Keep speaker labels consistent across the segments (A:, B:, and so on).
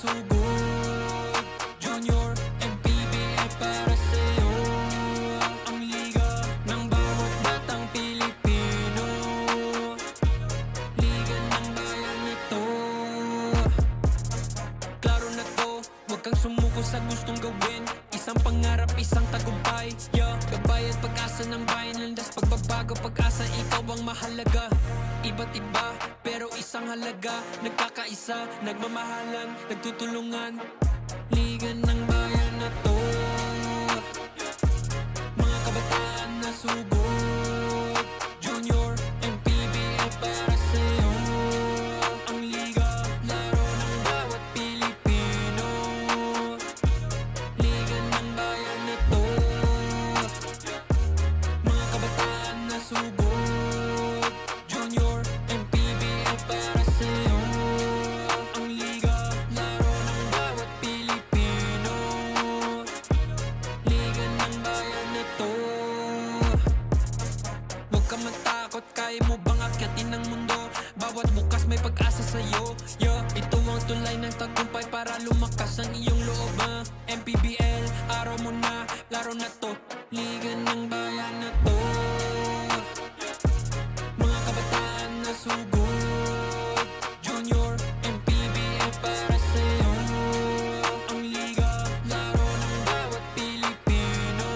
A: sugod. Junior, MPBL para sa'yo. Ang liga ng bawat batang Pilipino. Liga ng bayan na to. Klaro na to, huwag kang sumuko sa gustong gawin. Isang pangarap, isang tagumpay, yeah. Gabay at pag-asa ng bayan, landas pagbabago, pag-asa, ikaw ang mahalaga. Iba't iba, pero isang halaga. Nagkakaisa, nagmamahalan, nagtutulungan. Liga ng bayan na to. Mga kabataan na sugod. Junior, MPBL para sa'yo. Ang liga, laro ng bawat Pilipino. Liga ng bayan na to. Mga kabataan na sugod. Junior, MPBL para sa'yo. Ang liga, laro ng bawat Pilipino. Liga ng bayan na to. Huwag ka matakot, kaya mo bang akyatin ang mundo? Bawat bukas may pag-asa sa'yo, yeah. Ito ang tulay ng tagumpay para lumakas ang iyong loob, MPBL, araw mo na, laro na to. Liga ng bayan na to. Mga kabataan na sugod. Junior, MPBL para sa'yo. Ang liga, laro ng bawat Pilipino.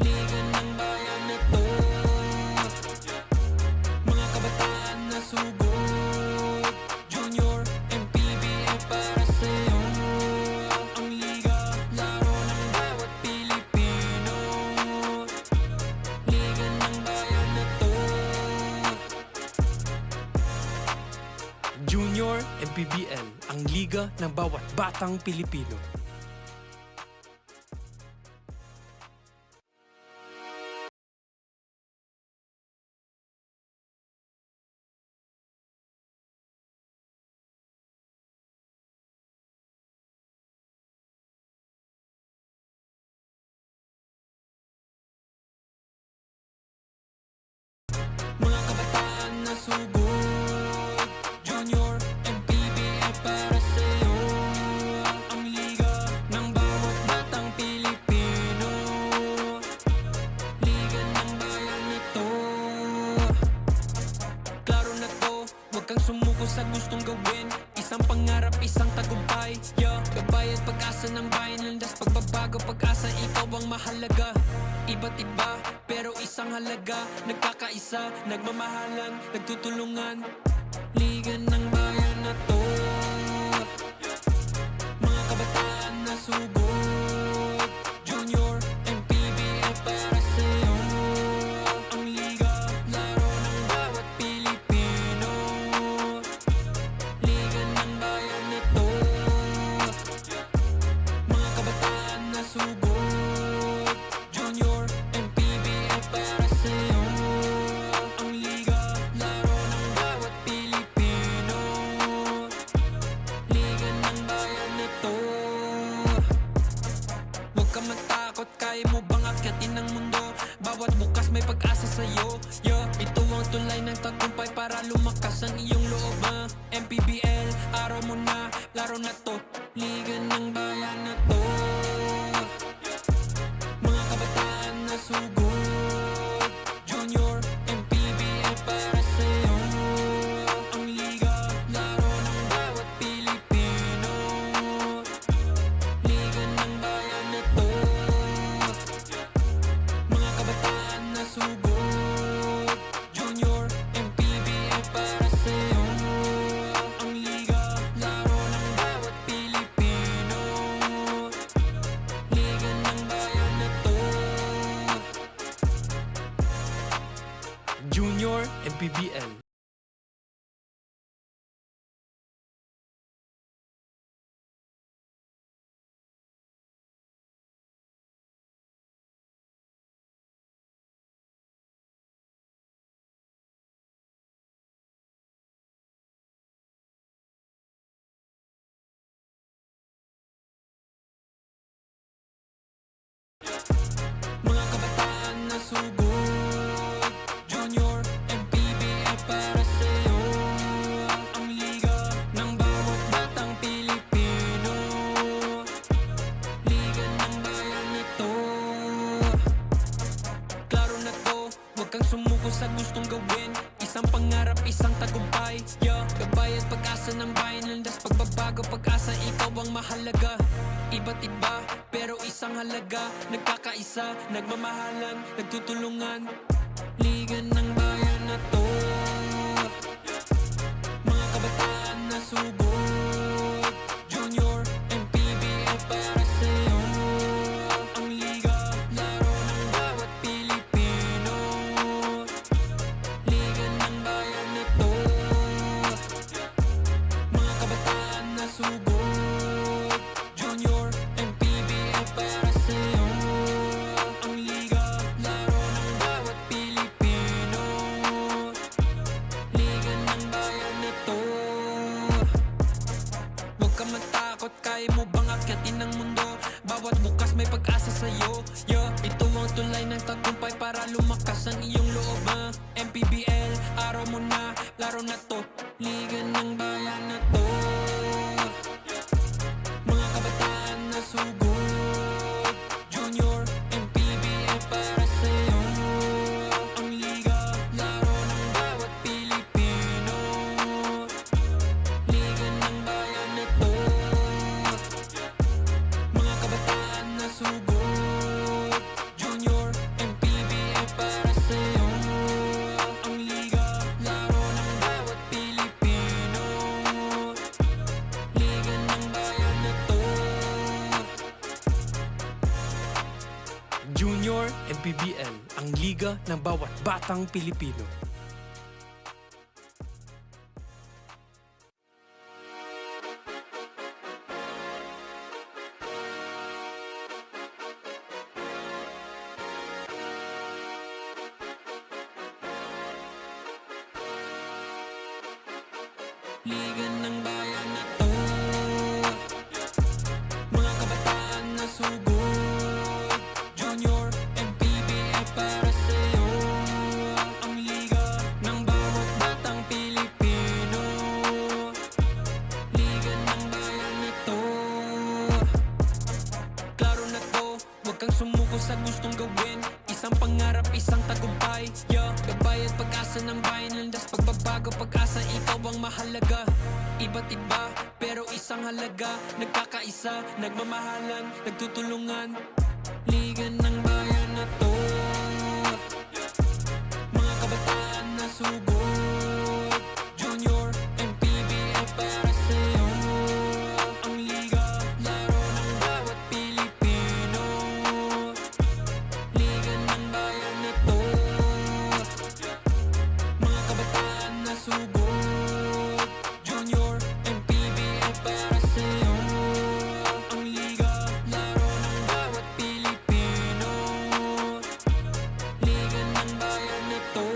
A: Liga ng bayan na to. Mga kabataan na sugod. Junior, MPBL para sa'yo. Ang liga, laro ng bawat Pilipino. Liga ng bayan na to. Junior, MPBL, ang liga ng bawat batang Pilipino. Mga kabataan na sugod. Junior, MPBL para sa'yo. Ang liga ng bawat batang Pilipino. Liga ng bayan na to. Klaro na to, huwag kang sumuko sa gustong gawin. Isang pangarap, isang tagumpay, yeah. Gabay at pag-asa ng bayan, landas pagbabago, pag-asa, ikaw ang mahalaga. Iba't iba, pero isang halaga. Nagkakaisa, nagmamahalan, nagtutulungan. Liga ng bayan na to. Mga kabataan na sugod. Junior, MPBL para sa'yo. Ang liga, laro ng bawat Pilipino. Liga ng bayan na to. Mga kabataan na sugod. Junior, MPBL para sa'yo. Ang liga, laro ng bawat Pilipino. Liga ng bayan na to. Huwag ka matakot, kaya mo bang akyatin ang mundo? Bawat bukas may pag-asa sa'yo, yeah. Ito ang tulay ng tagumpay para lumakas ang iyong loob, MPBL, araw mo na, laro na to. Liga ng bayan na to. Mga kabataan na sugod. Junior, MPBL para sa'yo. Ang liga, laro ng bawat Pilipino. Liga ng bayan na to. Mga kabataan na sugod. Junior, MPBL para sa'yo. Ang liga, laro ng bawat Pilipino. pag-asa ng bayan, landas pagbabago, pag-asa, ikaw ang mahalaga. Iba't iba, pero isang halaga, nagkakaisa, nagmamahalan, nagtutulungan. Liga ng bayan na to, mga kabataan na sugod. Junior, MPBL para sa'yo. Ang liga, laro ng bawat Pilipino. Liga ng bayan na to, mga kabataan na sugod. Junior, MPBL para sa'yo. Ang liga, laro ng bawat Pilipino. Liga ng bayan na to. Huwag ka matakot, kaya mo bang akyatin ang mundo? Bawat bukas may pag-asa sa'yo. Ito ang tulay ng tagumpay para lumakas ang iyong loob. MPBL, araw mo na, laro na to. Liga ng bayan na to, mga kabataan na sugod. Junior, MPBL para sa'yo. Ang liga, laro ng bawat Pilipino. Liga ng bayan na to, mga kabataan na sugod. Junior, MPBL para sa'yo. Ang liga, laro ng bawat Pilipino. Liga ng bayan na to. Junior, MPBL, ang liga ng bawat batang Pilipino. Liga ng bayan na to, mga kabataan na sugod. Junior, MPBL para sa'yo. Ang liga ng bawat batang Pilipino. Liga ng bayan na to, klaro na to, huwag kang sumuko sa gustong gawin. Isang pangarap, isang tagumpay, gabay at pag-asa ng bayan, landas pagbabago, pag-asa, ikaw ang mahalaga. Iba't iba, pero isang halaga, nagkakaisa, nagmamahalan, nagtutulungan. Liga ng bayan na to, mga kabataan na sugod. Junior, MPBL para sa'yo. Ang liga, laro ng bawat Pilipino. Liga ng bayan na to, mga kabataan na sugod. Junior, MPBL para sa'yo. Ang liga, laro ng bawat Pilipino. Liga ng bayan na to.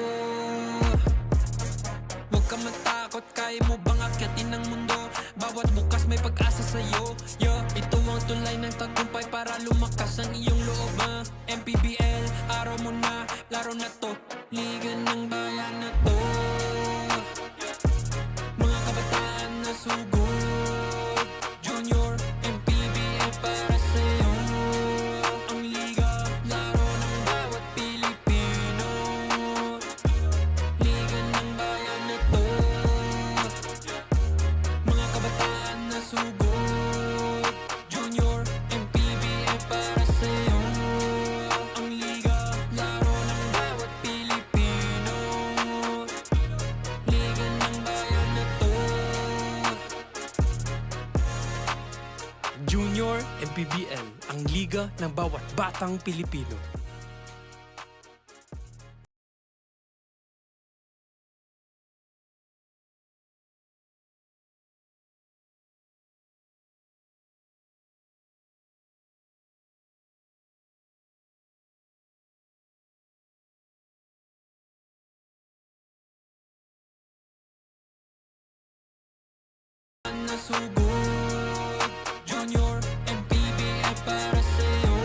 A: Huwag ka matakot, kaya mo bang akyatin ang mundo? Bawat bukas may pag-asa sa'yo. Ito ang tulay ng tagumpay para lumakas ang iyong loob. MPBL, araw mo na, laro na to. Liga ng bayan na to, mga kabataan na sugod. Junior, MPBL para sa'yo. Ang liga, laro ng bawat Pilipino. Liga ng bayan na to, mga kabataan na sugod. Junior, MPBL para sa'yo. Ang liga, laro ng bawat Pilipino. Liga ng bayan na to. Junior, MPBL, ang liga ng bawat batang Pilipino. Na sugod. Junior, MPBL para sa'yo.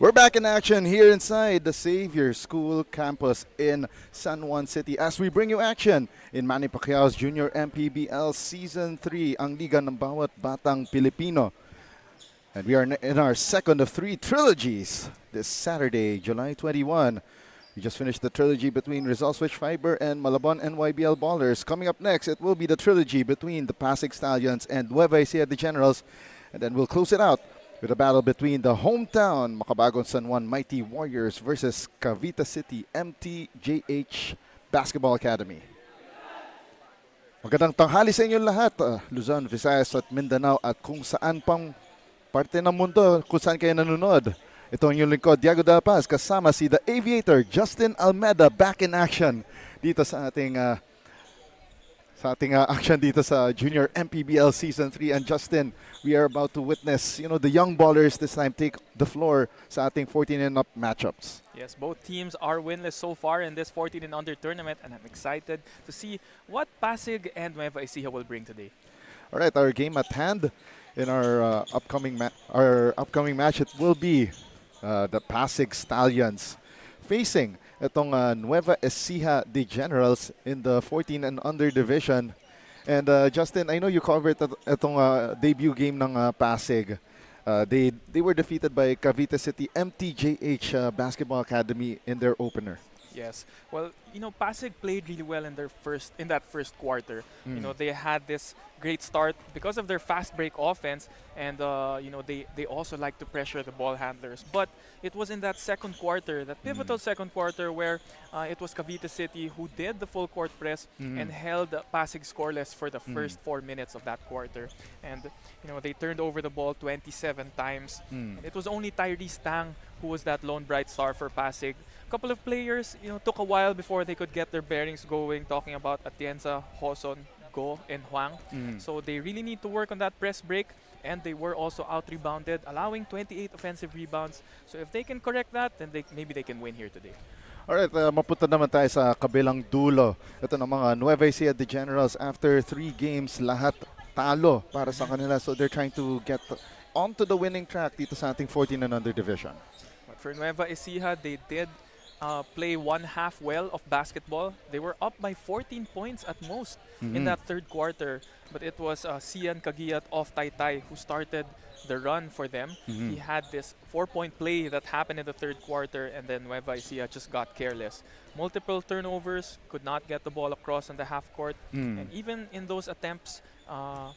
B: We're back in action here inside the Xavier School campus in San Juan City as we bring you action in Manny Pacquiao's Junior MPBL Season 3, ang liga ng bawat batang Pilipino. And we are in our second of 3 trilogies this Saturday, July 21. We just finished the trilogy between Rizal Switch Fiber and Malabon NYBL Ballers. Coming up next, it will be the trilogy between the PASIG Stallions and NUEVA ECIJA the Generals. And then we'll close it out with a battle between the hometown Makabagong San Juan Mighty Warriors versus Cavite City MTJH Basketball Academy. Magandang tanghali sa inyong lahat, Luzon, Visayas at Mindanao at kung saan pang parte ng mundo, kung saan kayo nanonood. Ito ang inyong lingkod, Diego Del Paz, kasama si The Aviator, Justin Almeda, back in action dito sa ating action dito sa Junior MPBL Season 3. And Justin, we are about to witness, the young ballers this time take the floor sa ating 14 and up matchups.
C: Yes, both teams are winless so far in this 14 and under tournament, and I'm excited to see what PASIG and NUEVA ECIJA will bring today.
B: All right, our game at hand in our upcoming match, it will be the PASIG Stallions facing itong NUEVA ECIJA the Generals in the 14 and under division. And Justin, I know you covered itong debut game ng PASIG. They were defeated by Cavite City MTJH Basketball Academy in their opener.
C: Yes. Well, PASIG played really well in that first quarter. They had this great start because of their fast break offense, and they also like to pressure the ball handlers. But it was in that second quarter, that pivotal second quarter, where it was Cavite City who did the full court press and held PASIG scoreless for the first 4 minutes of that quarter. And they turned over the ball 27 times. And it was only Tyrese Tang who was that lone bright star for PASIG. Couple of players, took a while before they could get their bearings going, talking about Atienza, Hoson, Go, and Huang. So they really need to work on that press break, and they were also out-rebounded, allowing 28 offensive rebounds. So if they can correct that, then maybe they can win here today.
B: Alright, mapunta naman tayo sa kabilang dulo. Ito ng mga NUEVA ECIJA the Generals. After 3 games, lahat talo para sa kanila. So they're trying to get onto the winning track dito sa ating 14 and under division.
C: But for NUEVA ECIJA, they did play one half well of basketball. They were up by 14 points at most in that third quarter, but it was Sian Kagiat of Taytay who started the run for them. He had this 4-point play that happened in the third quarter, and then NUEVA ECIJA just got careless. Multiple turnovers, could not get the ball across on the half court, and even in those attempts,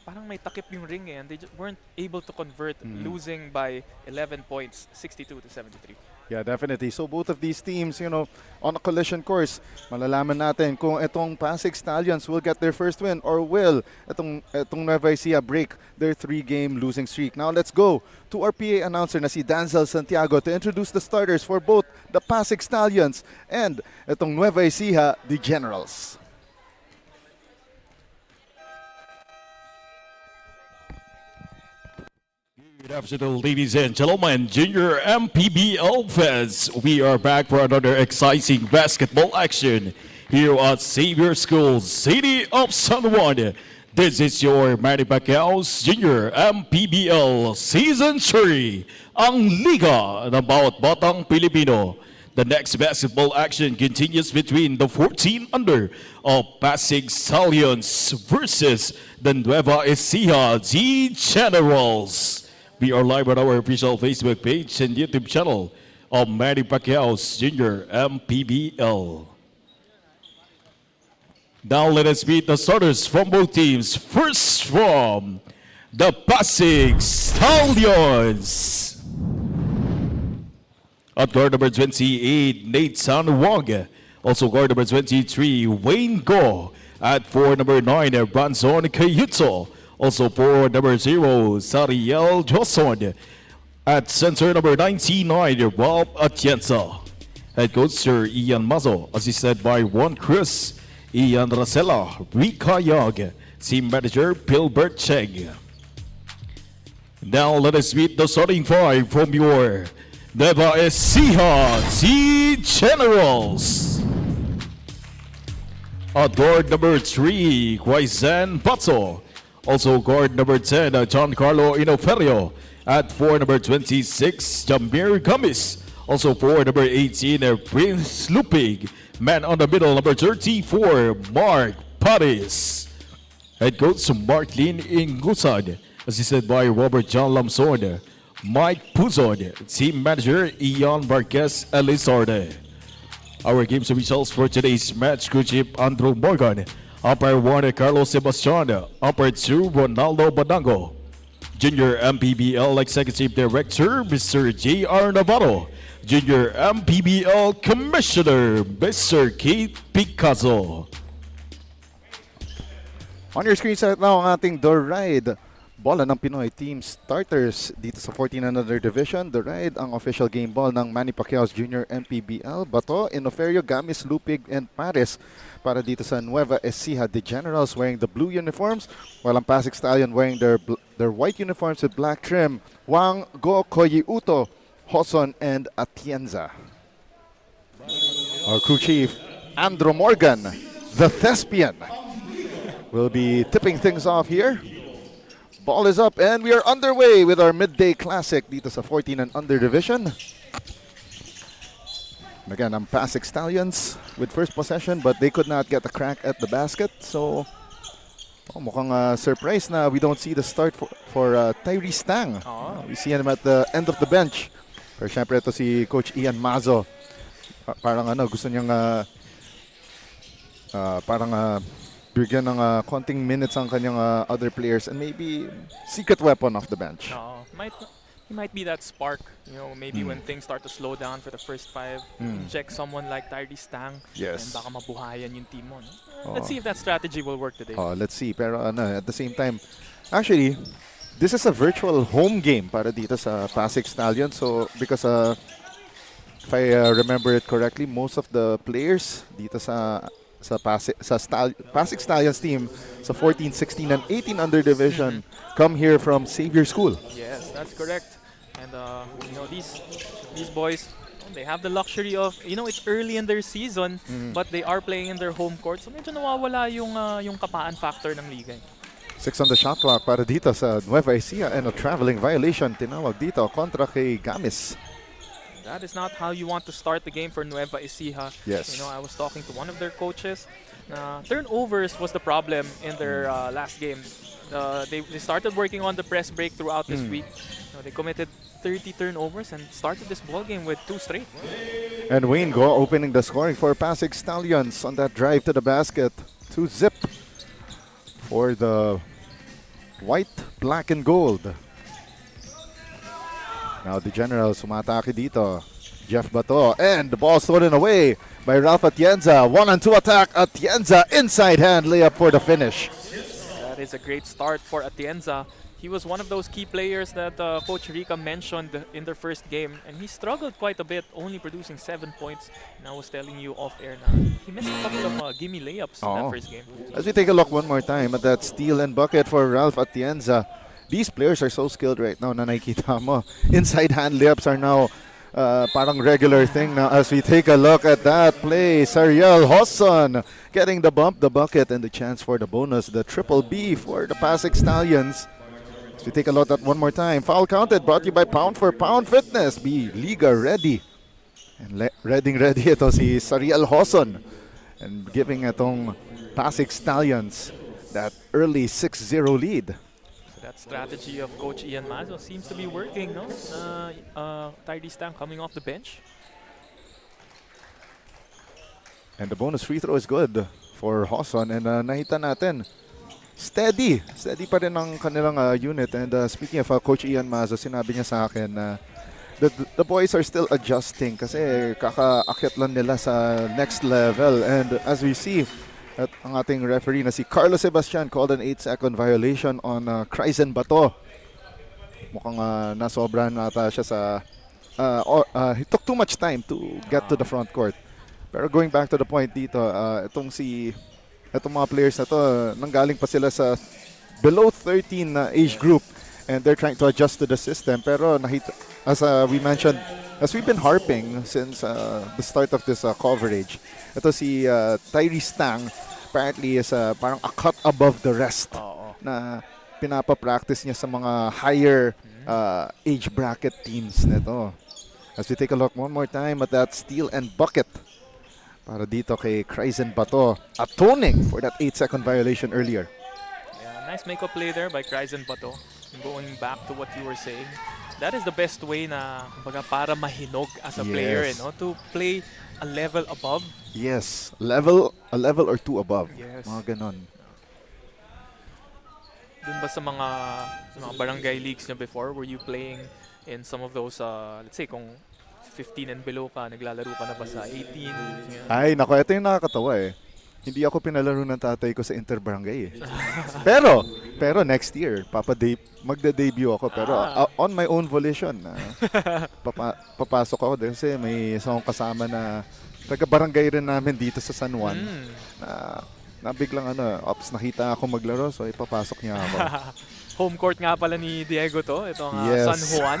C: parang may takip yung ring and they just weren't able to convert, losing by 11 points, 62-73.
B: Yeah, definitely. So both of these teams, on a collision course, malalaman natin kung itong PASIG Stallions will get their first win or will itong NUEVA ECIJA break their 3-game losing streak. Now let's go to our PA announcer na si Danzel Santiago to introduce the starters for both the PASIG Stallions and itong NUEVA ECIJA the Generals.
D: Good afternoon, ladies and gentlemen, Junior MPBL fans. We are back for another exciting basketball action here at Xavier School, City of San Juan. This is your Manny Pacquiao's Junior MPBL Season 3, ang Liga ng Bawat Batang Pilipino. The next basketball action continues between the 14 under of PASIG Stallions versus the NUEVA ECIJA the Generals. We are live on our official Facebook page and YouTube channel of Manny Pacquiao's Junior MPBL. Now let us meet the starters from both teams. First from the PASIG Stallions. At guard number 28, Nathan Wong. Also guard number 23, Wayne Go. At 4, number 9, Branson Cayuto. Also for number 0, Sariel Joson. At center number 99, Rob Atienza. Head coach Sir Ian Mazo, assisted by Juan Cruz, Ian Rosella, Rika Yog, team manager Pilbert Cheng. Now let us meet the starting 5 from your NUEVA ECIJA the Generals. At guard number 3, Quaizan Batso. Also guard number 10, Giancarlo Inoferio. At for number 26, Jamir Gamis. Also for number 18, Prince Lupig. Man on the middle, number 34, Mark Paris. Head coach Mark Lin Ingusad. Assisted by Robert John Lamson. Mike Puzon. Team manager Ian Marquez Elizarde. Our games results for today's match: crew chief Andrew Morgan, umpire 1 Carlos Sebastian, umpire 2 Ronaldo Badango, Junior MPBL Executive Director Mr. J.R. Navarro, Junior MPBL Commissioner Mr. Keith Picasso.
B: On your screen right now ang ating The Ride. Bola ng Pinoy team starters dito sa 14 and under division. The Ride ang official game ball ng Manny Pacquiao's Junior MPBL. Bato, Inoferio, Gamis, Lupig, and Paris para dito sa Nueva Ecija. The Generals wearing the blue uniforms, while ang PASIG Stallion wearing their white uniforms with black trim. Wang, Go, Koyi Uto, Hoson, and Atienza. Our crew chief, Andrew Morgan, the Thespian, will be tipping things off here. Ball is up and we are underway with our midday classic dito sa 14 and under division. And again, ang PASIG Stallions with first possession, but they could not get a crack at the basket. So, mukhang surprise na we don't see the start for Tyrese Tang. We see him at the end of the bench. Pero syempre ito si Coach Ian Mazo. Parang gusto niyang bigyan ng konting minutes ang kanyang other players and maybe secret weapon off the bench.
C: He might be that spark, maybe when things start to slow down for the first 5, check someone like Tyrese Tang,
B: Yes.
C: and baka mabuhayan yung team mo. No? Let's see if that strategy will work today.
B: Let's see. Pero at the same time, actually, this is a virtual home game para dito sa PASIG Stallions. So, because if I remember it correctly, most of the players dito sa PASIG Stallions team sa 14, 16, and 18 under division come here from Xavier School.
C: Yes, that's correct. And these boys, they have the luxury of, it's early in their season, but they are playing in their home court. So medyo nawawala yung kapaan factor ng liga.
B: 6 on the shot clock para dito sa Nueva Ecija, and a traveling violation tinawag dito kontra kay Gamis.
C: That is not how you want to start the game for Nueva Ecija.
B: Yes.
C: I was talking to one of their coaches. Turnovers was the problem in their last game. They started working on the press break throughout this week. They committed 30 turnovers and started this ball game with 2 straight.
B: And Wayne Go opening the scoring for PASIG Stallions on that drive to the basket. 2-zip for the white, black, and gold. Now the Generals sumatake dito. Jeff Bato, and the ball stolen away by Ralph Atienza. 1-on-2 attack. Atienza inside hand layup for the finish.
C: That is a great start for Atienza. He was one of those key players that Coach Rica mentioned in their first game, and he struggled quite a bit, only producing 7 points. And I was telling you off air na he missed a couple of gimme layups in that first game.
B: As we take a look one more time at that steal and bucket for Ralph Atienza. These players are so skilled right now na nakikita mo. Inside hand layups are now parang regular thing now as we take a look at that play. Sariel Hoson getting the bump, the bucket, and the chance for the bonus, the triple B for the PASIG Stallions. As we take a look at one more time. Foul counted, brought to you by Pound for Pound Fitness. Be Liga ready. And ready ito si Sariel Hoson. And giving itong PASIG Stallions that early 6-0 lead.
C: That strategy of Coach Ian Mazo seems to be working, no? Tyrese Tang coming off the bench.
B: And the bonus free throw is good for Hoson. And nakita natin, steady pa rin ang kanilang unit. And speaking of Coach Ian Mazo, sinabi niya sa akin na the boys are still adjusting kasi kakaakyat lang nila sa next level. And as we see, at ang ating referee na si Carlos Sebastian called an 8-second violation on Kryzen Bato. Mukhang nasobrahan nata siya sa... he took too much time to get to the front court. Pero going back to the point dito, itong mga players na to, nanggaling pa sila sa below 13 age group, and they're trying to adjust to the system. Pero as we mentioned, as we've been harping since the start of this coverage, ito si Tyrese Tang apparently is parang a cut above the rest. Na pinapa-practice niya sa mga higher age bracket teams nito. As we take a look one more time at that steal and bucket para dito kay Kryzen Bato, atoning for that 8-second violation earlier.
C: Yeah, nice make-up play there by Kryzen Bato. Going back to what you were saying, that is the best way na kumbaga, para mahinog as a player, to play a level above.
B: Yes, a level or two above.
C: Yes.
B: Mga ganon.
C: Dun ba sa mga barangay leagues niya before, were you playing in some of those, let's say, kung 15 and below ka, naglalaro ka na ba sa 18? Yeah.
B: Ay, nako, ito yung nakakatawa eh. Hindi ako pinalaro ng tatay ko sa Interbarangay eh. pero next year, magde-debut ako. Pero on my own volition, papasok ako dahil kasi may isang kasama na taga-barangay rin namin dito sa San Juan. Na biglang nakita ako maglaro, so ipapasok niya ako.
C: Home court nga pala ni Diego to, itong San Juan.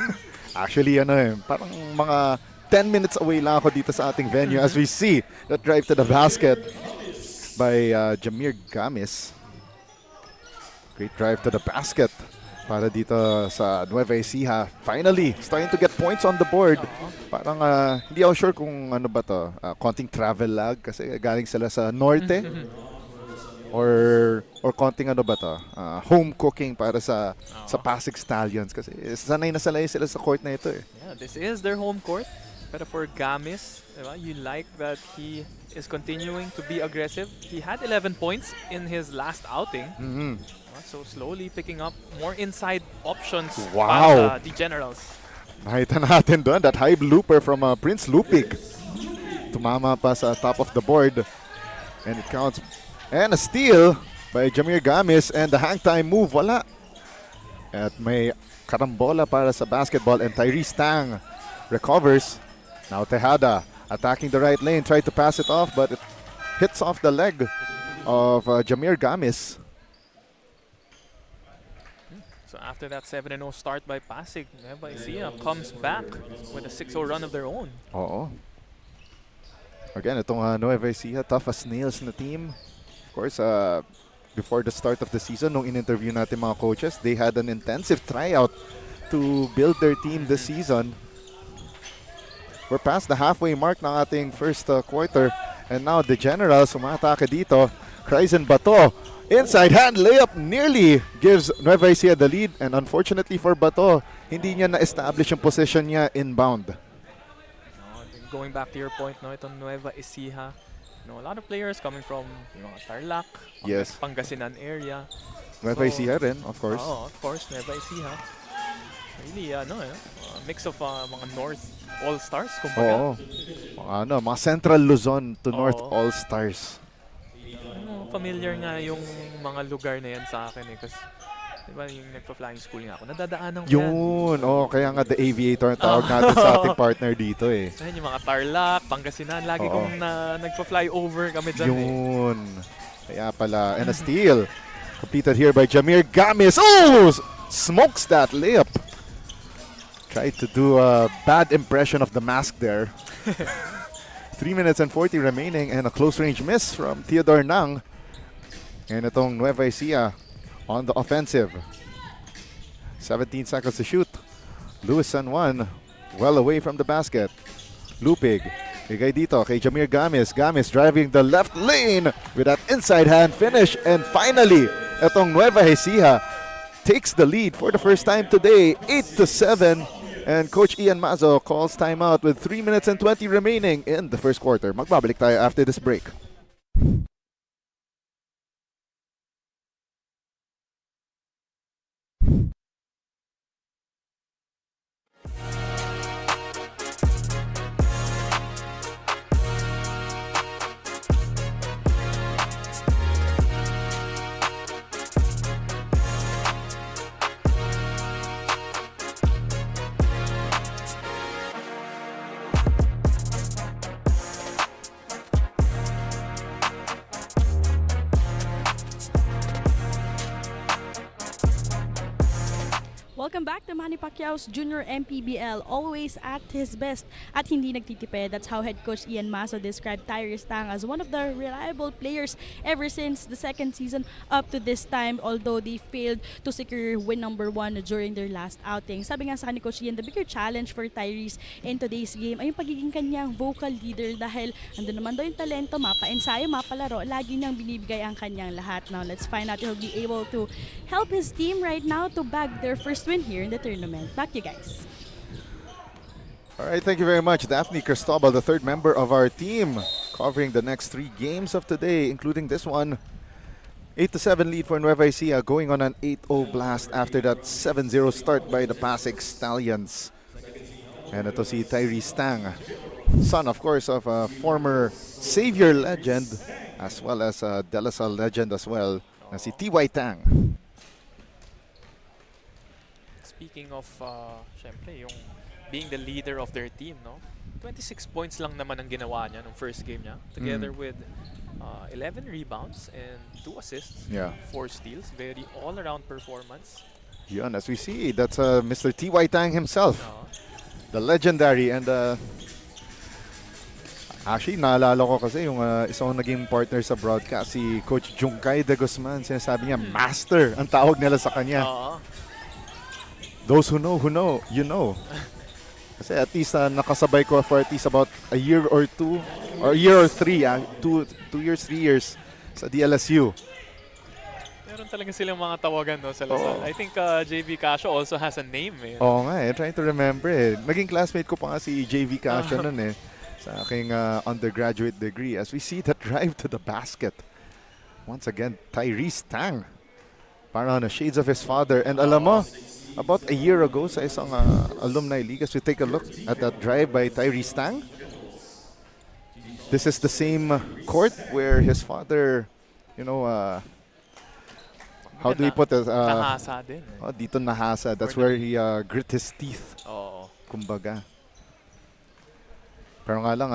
B: Actually, parang mga 10 minutes away lang ako dito sa ating venue as we see that drive to the basket by Jamir Gamis. Great drive to the basket para dito sa Nueva Ecija. Finally, starting to get points on the board. Parang hindi ako sure kung ano ba to, konting travel lag kasi galing sila sa norte. Or konting home cooking para sa PASIG Stallions kasi sanay na sila sa court na ito eh.
C: Yeah, this is their home court. Pero for Gamis, diba, you like that he is continuing to be aggressive. He had 11 points in his last outing. So slowly picking up more inside options para the Generals.
B: Nakita natin doon that high looper from Prince Lupig. Tumama pa sa top of the board. And it counts. And a steal by Jamir Gamis and the hang time move, wala. At may karambola para sa basketball and Tyrese Tang recovers. Now Tejada attacking the right lane, tried to pass it off but it hits off the leg of Jamir Gamis.
C: So after that 7-0 start by Pasig, Nueva Ecija comes back with a 6-0 run of their own.
B: Oo. Again, itong Nueva Ecija, tough as nails na team. Of course, before the start of the season, nung in-interview natin mga coaches, they had an intensive tryout to build their team this season. We're past the halfway mark ng ating first quarter. And now the Generals umatake dito. Kryzen Bato, inside hand layup nearly gives Nueva Ecija the lead. And unfortunately for Bato, hindi niya na-establish yung position niya inbound.
C: Going back to your point, itong Nueva Ecija, a lot of players coming from Tarlac, Pangasinan area.
B: Nueva Ecija rin, of course.
C: Oh, of course, Nueva Ecija. Really, mix of mga North All-Stars, kumbaga.
B: Mga Central Luzon to North All-Stars.
C: Familiar nga yung mga lugar na yan sa akin kasi diba yung nagpa-flying school nga ako, nadadaanan ko
B: yun. Kaya nga the Aviator ang tawag natin sa ating partner dito eh.
C: Ayun, yung mga Tarlac, Pangasinan, lagi kong nagpa-fly over kami dyan
B: yun. Kaya pala, and a steal. Completed here by Jamir Gamis. Oh! Smokes that layup. Tried to do a bad impression of the mask there. 3 minutes and 40 remaining and a close range miss from Theodore Nang. And itong Nueva Ecija on the offensive. 17 seconds to shoot. Luis San Juan well away from the basket. Lupig. Bigay dito kay Jamir Gamis. Gamis driving the left lane with that inside hand finish. And finally, itong Nueva Ecija takes the lead for the first time today, 8-7. And Coach Ian Mazo calls timeout with 3 minutes and 20 remaining in the first quarter. Magbabalik tayo after this break.
E: Welcome back to Manny Pacquiao's Junior MPBL, always at his best at hindi nagtitipid. That's how head coach Ian Maso described Tyrese Tang as one of the reliable players ever since the second season up to this time, although they failed to secure win number 1 during their last outing. Sabi nga sa ni Coach Ian, the bigger challenge for Tyrese in today's game ay yung pagiging kanyang vocal leader dahil andun naman daw yung talento, mapa-ensayo, mapalaro, lagi niyang binibigay ang kanyang lahat. Now let's find out if he'll be able to help his team right now to bag their first win here in the tournament. Back to you guys.
B: All right, thank you very much, Daphne Cristobal, the third member of our team, covering the next 3 games of today, including this one. 8-7 lead for Nueva Ecija, going on an 8-0 blast after that 7-0 start by the PASIG Stallions. And ito si Tyrese Tang, son, of course, of a former Xavier legend, as well as a De La Salle legend as well, na si T.Y. Tang.
C: Speaking of, syempre, yung being the leader of their team, no? 26 points lang naman ang ginawa niya nung first game niya, together with 11 rebounds and 2 assists,
B: Yeah.
C: 4 steals. Very all-around performance.
B: Yun, as we see, that's Mr. T.Y. Tang himself,
C: Uh,
B: the legendary. And actually, naalala ko kasi yung isang naging partner sa broadcast, si Coach Junkay de Guzman. Sinasabi niya, master ang tawag nila sa kanya. Those who know, you know. Kasi at least nakasabay ko for at least about a year or 2, or a year or 3, 2 years, 3 years sa DLSU.
C: meron talaga silang mga tawagan, no, sa Lasal. I think JV Casio also has a name, eh.
B: Oo nga, trying to remember eh. Naging classmate ko pa nga si JV Casio nun eh, sa aking undergraduate degree. As we see the drive to the basket. Once again, Tyrese Tang. Parang shades of his father. And alam mo, about a year ago sa isang alumni league, as we take a look at that drive by Tyrese Tang, this is the same court where his father, you know, how do we put it?
C: Nahasa din, eh.
B: Dito nahasa. That's where he grit his teeth.
C: Oo.
B: Kumbaga. Pero nga lang,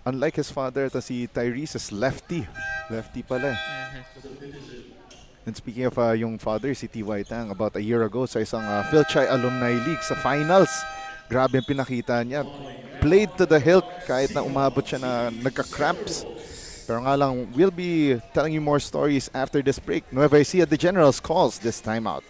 B: unlike his father, si Tyrese is lefty. Lefty pala. And speaking of yung father, si T.Y. Tang, about a year ago sa isang Philchai Alumni League sa finals, grabe yung pinakita niya. Played to the hilt kahit na umabot siya na nagka-cramps. Pero nga lang, we'll be telling you more stories after this break. Nueva Ecija, the Generals calls this time out.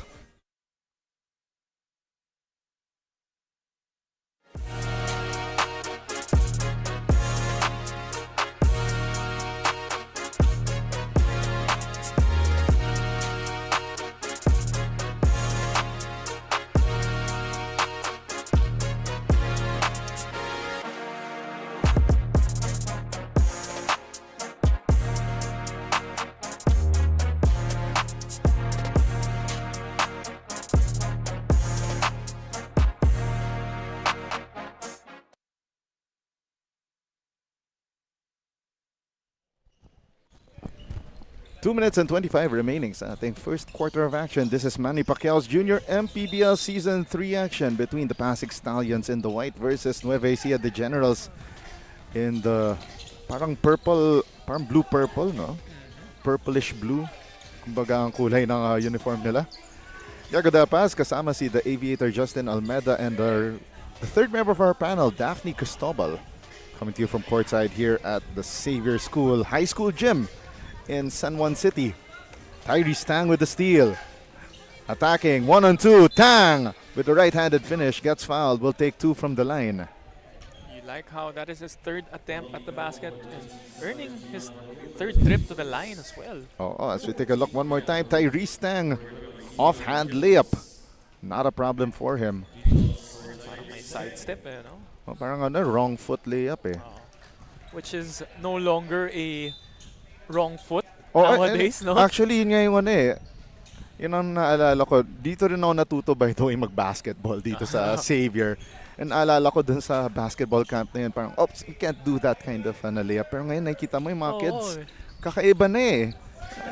B: Two minutes and 25 remaining sa ating first quarter of action. This is Manny Pacquiao's Junior MPBL Season 3 action between the PASIG Stallions in the white versus Nueva Ecija, the Generals in the parang purple, parang blue-purple, no? Purplish blue. Kumbaga ang kulay ng uniform nila. Yago Dapas, kasama si the Aviator Justin Almeda and the third member of our panel, Daphne Cristobal. Coming to you from courtside here at the Xavier School High School Gym in San Juan City. Tyrese Tang with the steal. Attacking 1-on-2. Tang with the right-handed finish. Gets fouled. Will take 2 from the line.
C: You like how that is his 3rd attempt at the basket and earning his 3rd trip to the line as well.
B: As we take a look one more time, Tyrese Tang, offhand layup. Not a problem for him.
C: Parang may sidestep, eh, no?
B: Parang wrong foot layup eh.
C: Which is no longer a wrong foot nowadays, no?
B: Actually, yun nga yung yun ang naalala ko. Dito rin ako natuto by the way mag-basketball dito sa Xavier. And naalala ko dun sa basketball camp na yun, parang, oops, you can't do that kind of layup. Pero ngayon, nakikita mo yung mga kids, kakaiba na eh.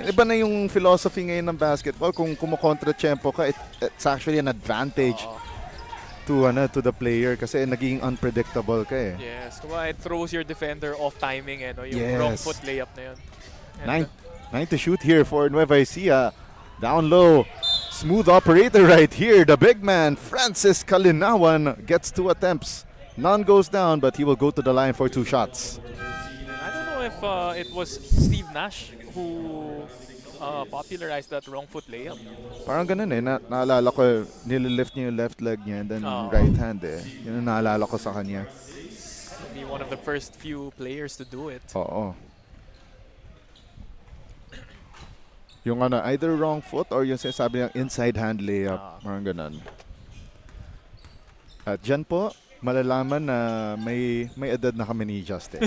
B: Iba na yung philosophy ngayon ng basketball. Kung kumukontra-tempo ka, it's actually an advantage to the player kasi naging unpredictable ka eh.
C: Yes, it throws your defender off timing, eh, no? Yung
B: Yes.
C: wrong foot layup na yun. And
B: 9 to shoot here for Nueva Ecija. Down low. Smooth operator right here. The big man, Francis Kalinawan, gets 2 attempts. None goes down, but he will go to the line for 2 shots.
C: I don't know if it was Steve Nash who popularized that wrong foot layup.
B: Parang ganun eh. Naalala ko, nililift niya yung left leg niya and then right hand eh. Yun ang naalala ko sa kanya.
C: Maybe one of the first few players to do it.
B: Oo. Yung ano, either wrong foot or yung sinasabi ng inside hand layup. Parang ganun. At dyan po, malalaman na may edad na kami ni Justin.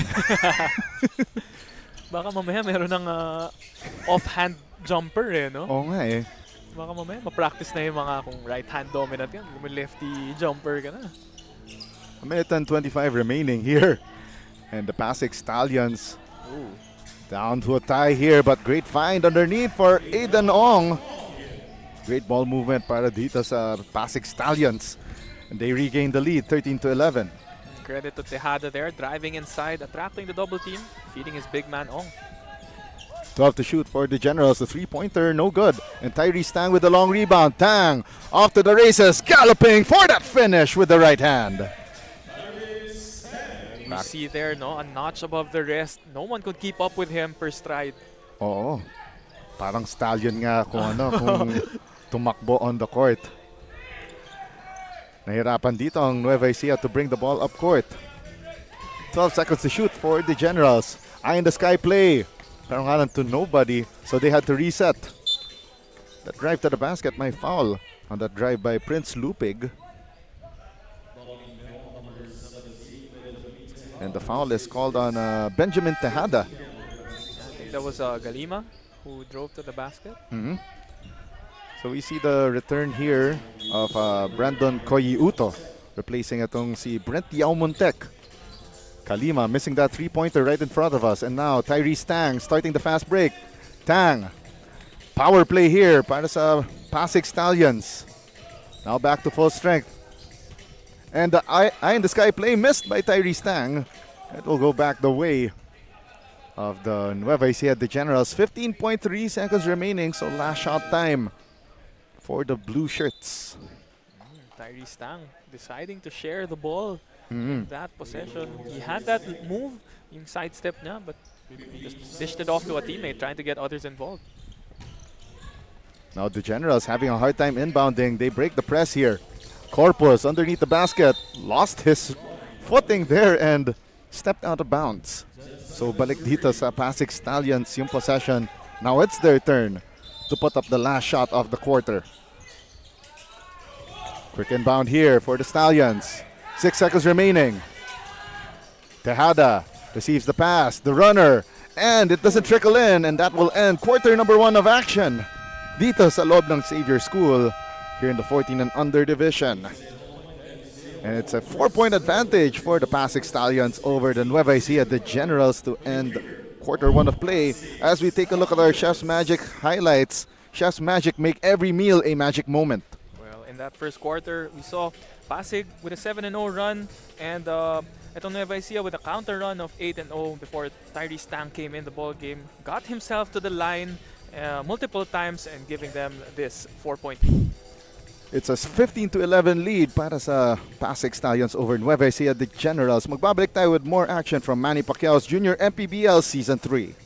C: Baka mamaya meron ng offhand jumper eh, no?
B: Oo nga eh.
C: Baka mamaya ma-practice na yung mga kung right hand dominant yan. Kung lefty jumper ka na.
B: A minute and 25 remaining here. And the PASIG Stallions down to a tie here, but great find underneath for Aidan Ong. Great ball movement para dito sa PASIG Stallions. And they regain the lead, 13-11.
C: Credit to Tejada there, driving inside, attracting the double team, feeding his big man Ong.
B: 12 to shoot for the Generals. The three-pointer, no good. And Tyrese Tang with the long rebound. Tang off to the races, galloping for that finish with the right hand.
C: You see there, no, a notch above the rest. No one could keep up with him per stride.
B: Oo. Parang stallion nga kung ano, kung tumakbo on the court. Nahirapan dito ang Nueva Ecija to bring the ball up court. 12 seconds to shoot for the Generals. Eye in the sky play. Pero nga lang to nobody, so they had to reset. That drive to the basket, may foul on that drive by Prince Lupig. And the foul is called on Benjamin Tejada.
C: I think that was Galima who drove to the basket.
B: So we see the return here of Brandon Koyiuto, replacing itong si Brent Yaumontek. Kalima missing that three-pointer right in front of us. And now Tyrese Tang starting the fast break. Tang, power play here para sa PASIG Stallions. Now back to full strength. And the eye in the sky play missed by Tyrese Tang. It will go back the way of the Nueva Ecija, the Generals. 15.3 seconds remaining, so last shot time for the blue shirts.
C: Tyrese Tang deciding to share the ball in that possession. He had that move, yung sidestep niya, but he just dished it off to a teammate trying to get others involved.
B: Now the Generals having a hard time inbounding. They break the press here. Corpus underneath the basket, lost his footing there and stepped out of bounds. So balik dito sa PASIG Stallions yung possession. Now it's their turn to put up the last shot of the quarter. Quick inbound here for the Stallions. 6 seconds remaining. Tejada receives the pass, the runner, and it doesn't trickle in, and that will end quarter number 1 of action dito sa loob ng Xavier School here in the 14 and under division. And it's a 4-point advantage for the PASIG Stallions over the Nueva Ecija, the Generals, to end quarter 1 of play. As we take a look at our Chef's Magic highlights, Chef's Magic make every meal a magic moment.
C: Well, in that first quarter, we saw PASIG with a 7-0 run, and ito Nueva Ecija with a counter run of 8-0 before Tyrese Tang came in the ball game, got himself to the line multiple times and giving them this 4-point lead.
B: It's a 15-11 lead para sa PASIG Stallions over Nueva Ecija, the Generals. Magbabalik tayo with more action from Manny Pacquiao's Junior MPBL Season 3.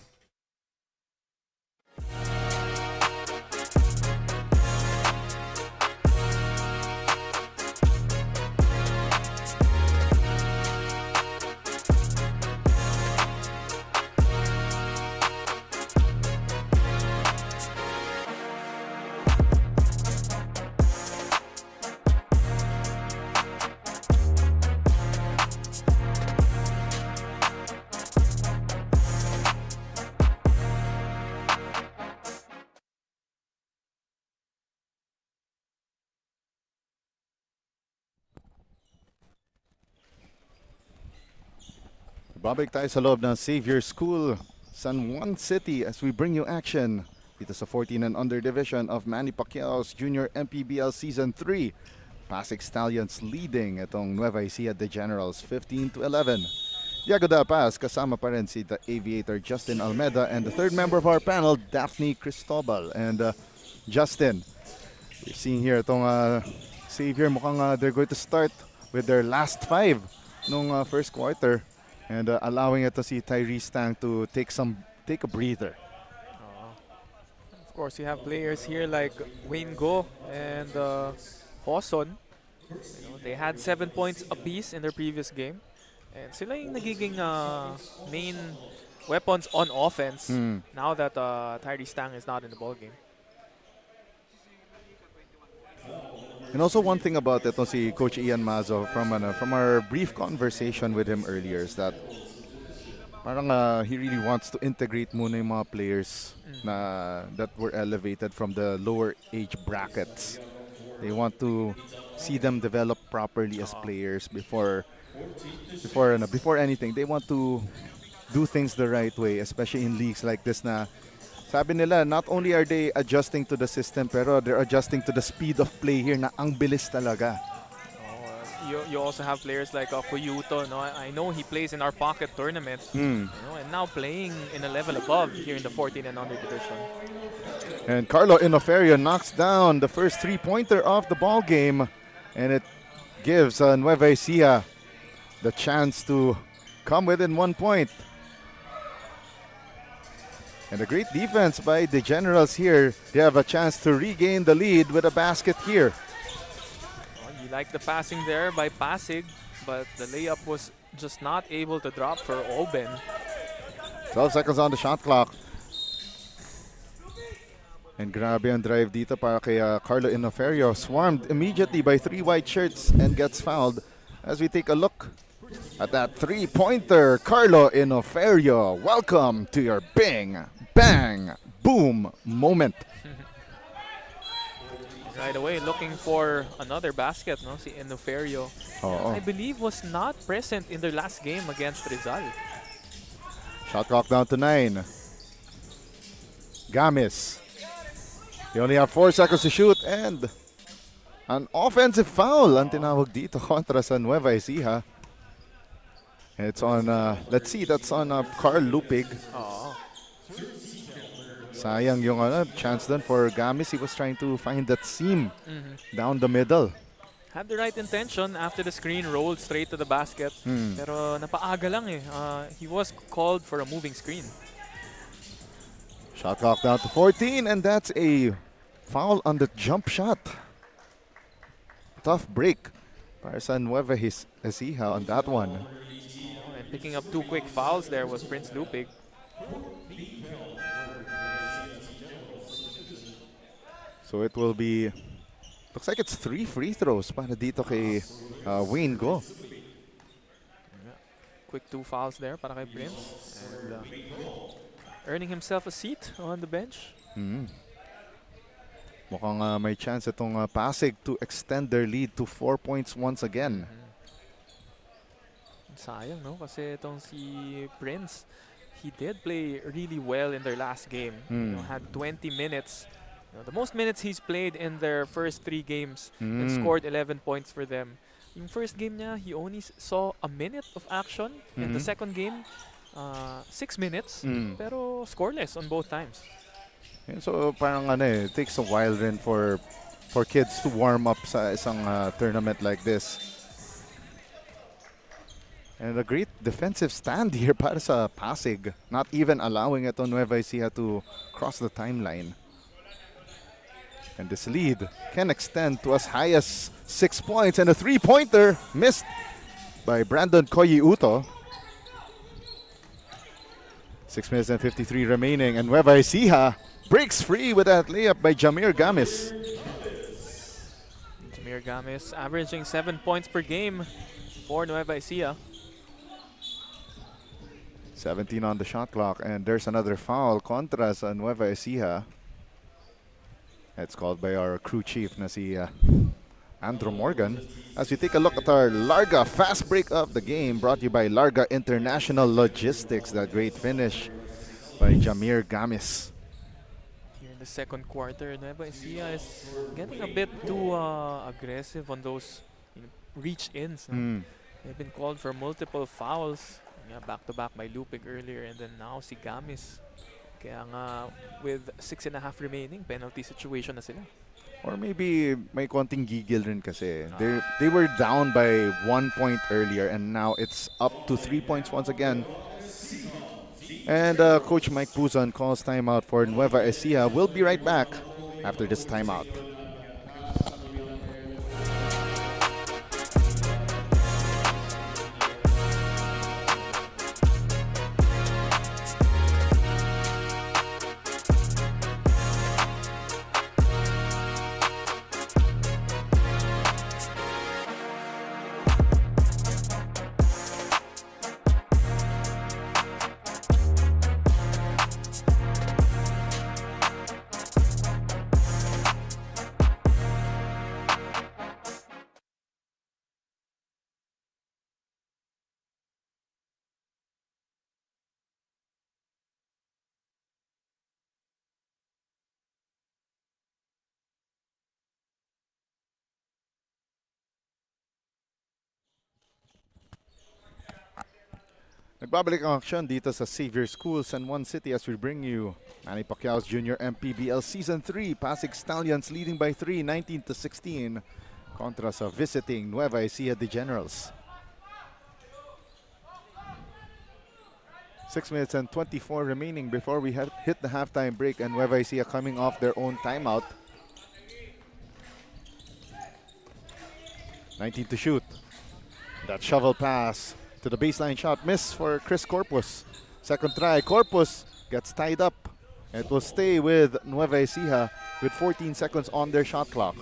B: Babalik tayo sa loob ng Xavier School, San Juan City, as we bring you action dito sa 14 and under division of Manny Pacquiao's Junior MPBL Season 3. PASIG Stallions leading itong Nueva Ecija, the Generals, 15-11. Diego Dapas, kasama pa rin si the Aviator Justin Almeda and the third member of our panel, Daphne Cristobal. And Justin, We're seeing here itong Xavier, mukhang they're going to start with their last 5 nung first quarter and allowing ito si Tyrese Tang to take a breather.
C: Of course, you have players here like Wayne Go and Hoson. They had 7 points apiece in their previous game. And sila yung nagiging main weapons on offense now that Tyrese Tang is not in the ballgame.
B: And also one thing about ito si Coach Ian Mazo from our brief conversation with him earlier is that parang he really wants to integrate muna yung mga players that were elevated from the lower age brackets. They want to see them develop properly as players before anything. They want to do things the right way, especially in leagues like this na sabi nila, not only are they adjusting to the system, pero they're adjusting to the speed of play here na ang bilis talaga.
C: You also have players like Kuyuto. No? I know he plays in our pocket tournament, and now playing in a level above here in the 14 and under division.
B: And Carlo Inoferio knocks down the first 3-pointer of the ball game, and it gives Nueva Ecija the chance to come within 1 point. And a great defense by the Generals here. They have a chance to regain the lead with a basket here.
C: You like the passing there by Pasig, but the layup was just not able to drop for Oben.
B: 12 seconds on the shot clock. And grabe ang drive dito para kay Carlo Inoferio. Swarmed immediately by 3 white shirts and gets fouled. As we take a look at that 3-pointer, Carlo Inoferio. Welcome to your bang, bang, boom moment.
C: Right away, looking for another basket, no? Si Inoferio. I believe was not present in their last game against Rizal.
B: Shot clock down to 9. Gamis. They only have 4 seconds to shoot and an offensive foul ang tinawag dito kontra sa Nueva Ecija. It's on, let's see, that's on Carl Lupig. Sayang yung chance dun for Gamis. He was trying to find that seam down the middle.
C: Had the right intention after the screen rolled straight to the basket. Pero napaaga lang eh. He was called for a moving screen.
B: Shot clock down to 14 and that's a foul on the jump shot. Tough break para sa Nueva Ecija on that one.
C: And picking up 2 quick fouls there was Prince Lupig.
B: So it will be, looks like it's 3 free throws para dito kay Wayne Go.
C: Quick 2 fouls there para kay Prince. And earning himself a seat on the bench.
B: Mukhang may chance itong Pasig to extend their lead to 4 points once again.
C: Sayang, no? Kasi itong si Prince, he did play really well in their last game. You know, had 20 minutes. You know, the most minutes he's played in their first 3 games and scored 11 points for them. In first game niya, he only saw a minute of action. In the second game, 6 minutes, pero scoreless on both times.
B: And so parang it takes a while rin for kids to warm up sa isang tournament like this. And a great defensive stand here para sa Pasig, not even allowing ito Nueva Ecija to cross the timeline. And this lead can extend to as high as 6 points, and a 3-pointer missed by Brandon Koyi-Uto. 6 minutes and 53 remaining, and Nueva Ecija breaks free with that layup by Jamir Gamis.
C: Jamir Gamis averaging 7 points per game for Nueva Ecija.
B: 17 on the shot clock, and there's another foul contra sa Nueva Ecija. It's called by our crew chief na si Andrew Morgan. As we take a look at our Larga fast break of the game, brought to you by Larga International Logistics. That great finish by Jamir Gamis.
C: Here in the second quarter, Nueva Ecija is getting a bit too aggressive on those reach-ins. They've been called for multiple fouls. Yeah, back-to-back by Lupig earlier, and then now si Gamis. Kaya nga, with 6.5 remaining, penalty situation na sila.
B: Or maybe may konting gigil rin kasi. They were down by 1 point earlier and now it's up to 3 points once again. And Coach Mike Puzon calls timeout for Nueva Ecija. We'll be right back after this timeout. Nagbabalik ang aksyon dito sa Xavier School, San Juan City as we bring you Manny Pacquiao's Junior MPBL Season 3. Pasig Stallions leading by 3, 19-16 kontra sa visiting Nueva Ecija de Generals. 6 minutes and 24 remaining before we hit the halftime break, and Nueva Ecija coming off their own timeout. 19 to shoot. That shovel pass to the baseline shot, miss for Chris Corpus. Second try, Corpus gets tied up. It will stay with Nueva Ecija with 14 seconds on their shot clock.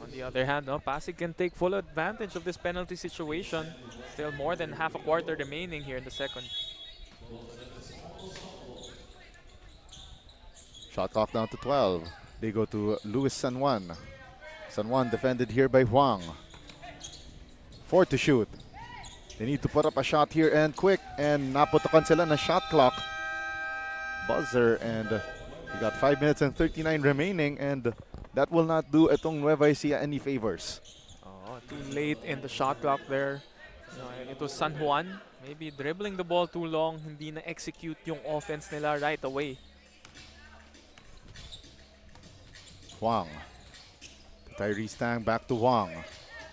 C: On the other hand, Pasig can take full advantage of this penalty situation. Still more than half a quarter remaining here in the second.
B: Shot clock down to 12. They go to Luis San Juan. San Juan defended here by Huang. 4 to shoot. They need to put up a shot here and quick, and naputokan sila na shot clock buzzer, and we got 5 minutes and 39 remaining, and that will not do itong Nueva Ecija any favors.
C: Too late in the shot clock there. It was San Juan maybe dribbling the ball too long, hindi na execute yung offense nila right away.
B: Huang. Tyrese Tang back to Huang.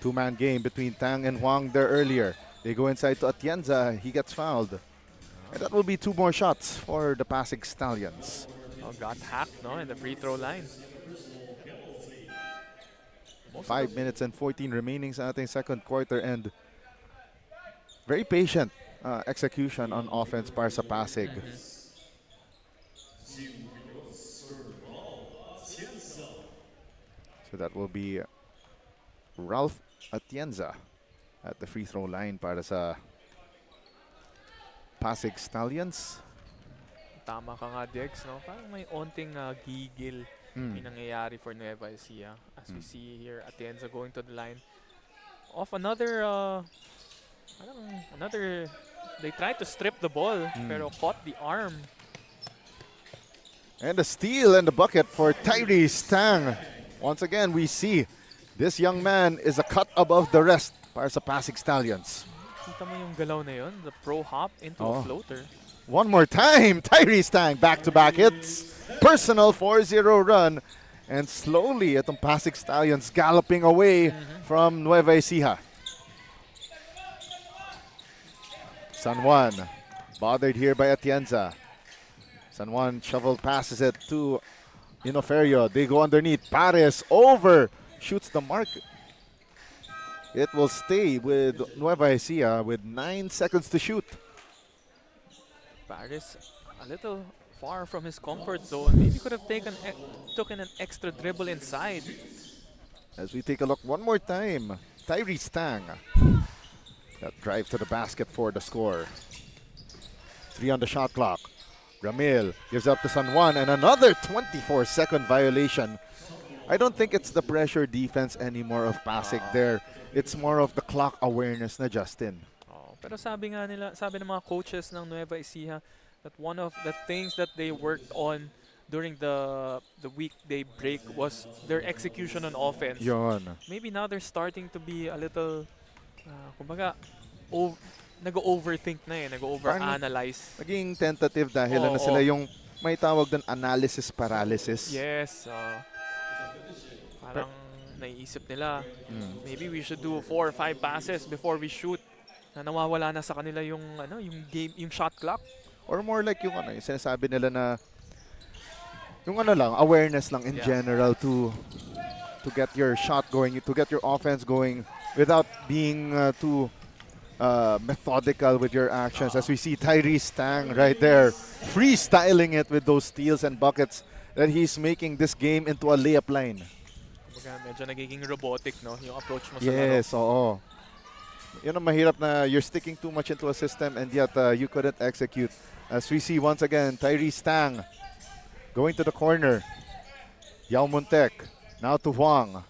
B: Two-man game between Tang and Huang there earlier. They go inside to Atienza. He gets fouled. And that will be 2 more shots for the Pasig Stallions.
C: Got hacked in the free throw line.
B: 5 minutes and 14 remaining sa ating second quarter, and very patient execution on offense para sa Pasig. So that will be Ralph Atienza at the free throw line para sa Pasig Stallions.
C: Tama ka nga, Dex, parang may onting gigil yung nangyayari for Nueva Ecija. As we see here, Atienza going to the line. Off another, they tried to strip the ball, pero caught the arm.
B: And a steal and the bucket for Tyrese Tang. Once again, we see this young man is a cut above the rest para sa Pasig Stallions.
C: Kita mo yung galaw na yun, the pro hop into a floater.
B: One more time, Tyrese Tang, back-to-back hits. Personal 4-0 run. And slowly, itong Pasig Stallions galloping away from Nueva Ecija. San Juan, bothered here by Atienza. San Juan shovel passes it to Inoferio. They go underneath. Pares over, shoots the mark. It will stay with Nueva Ecija with 9 seconds to shoot.
C: Paris a little far from his comfort zone. Maybe could have taken an extra dribble inside.
B: As we take a look one more time, Tyrese Tang. That drive to the basket for the score. 3 on the shot clock. Ramil gives up to San Juan, and another 24-second violation. I don't think it's the pressure defense anymore of Pasig there. It's more of the clock awareness na, Justin.
C: Pero sabi ng mga coaches ng Nueva Ecija that one of the things that they worked on during the weekday break was their execution on offense.
B: Yon.
C: Maybe now they're starting to be a little, kumbaga, nag-overthink na nag-overanalyze.
B: Naging tentative dahil na sila yung may tawag doon analysis paralysis.
C: Yes. Parang naiisip nila, maybe we should do 4 or 5 passes before we shoot. Na nawawala na sa kanila yung yung game, yung shot clock.
B: Or more like yung yung sinasabi nila na yung lang, awareness lang in general to get your shot going, to get your offense going without being too methodical with your actions. As we see Tyrese Tang right there, freestyling it with those steals and buckets that he's making this game into a layup line.
C: Kumbaga, medyo nagiging robotic, no? Yung approach mo sa
B: Yes,
C: laro.
B: oo. Yun ang mahirap na you're sticking too much into a system and yet you couldn't execute. As we see once again, Tyrese Tang going to the corner. Yao Montek now to Huang.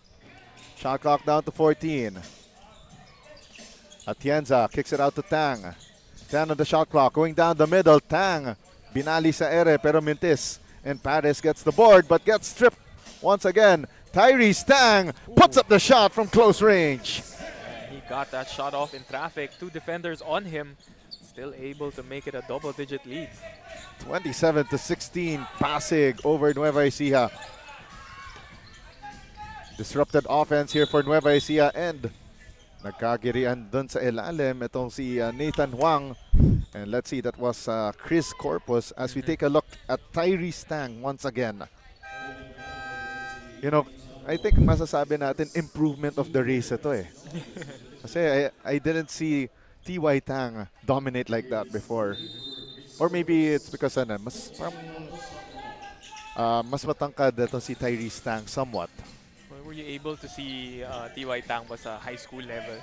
B: Shot clock down to 14. Atienza kicks it out to Tang. 10 on the shot clock, going down the middle. Tang binali sa ere pero mintis. And Paris gets the board but gets stripped once again. Tyrese Tang puts up the shot from close range.
C: He got that shot off in traffic. 2 defenders on him. Still able to make it a double-digit lead.
B: 27-16 Pasig over Nueva Ecija. Disrupted offense here for Nueva Ecija and nagkagirian dun sa ilalim itong si Nathan Huang. And let's see, that was Chris Corpus as we take a look at Tyrese Tang once again. You know, I think masasabi natin improvement of the race ito eh. Kasi I didn't see T.Y. Tang dominate like that before. Or maybe it's because mas matangkad ito si Tyrese Tang somewhat.
C: Were you able to see T.Y. Tang was a high school level?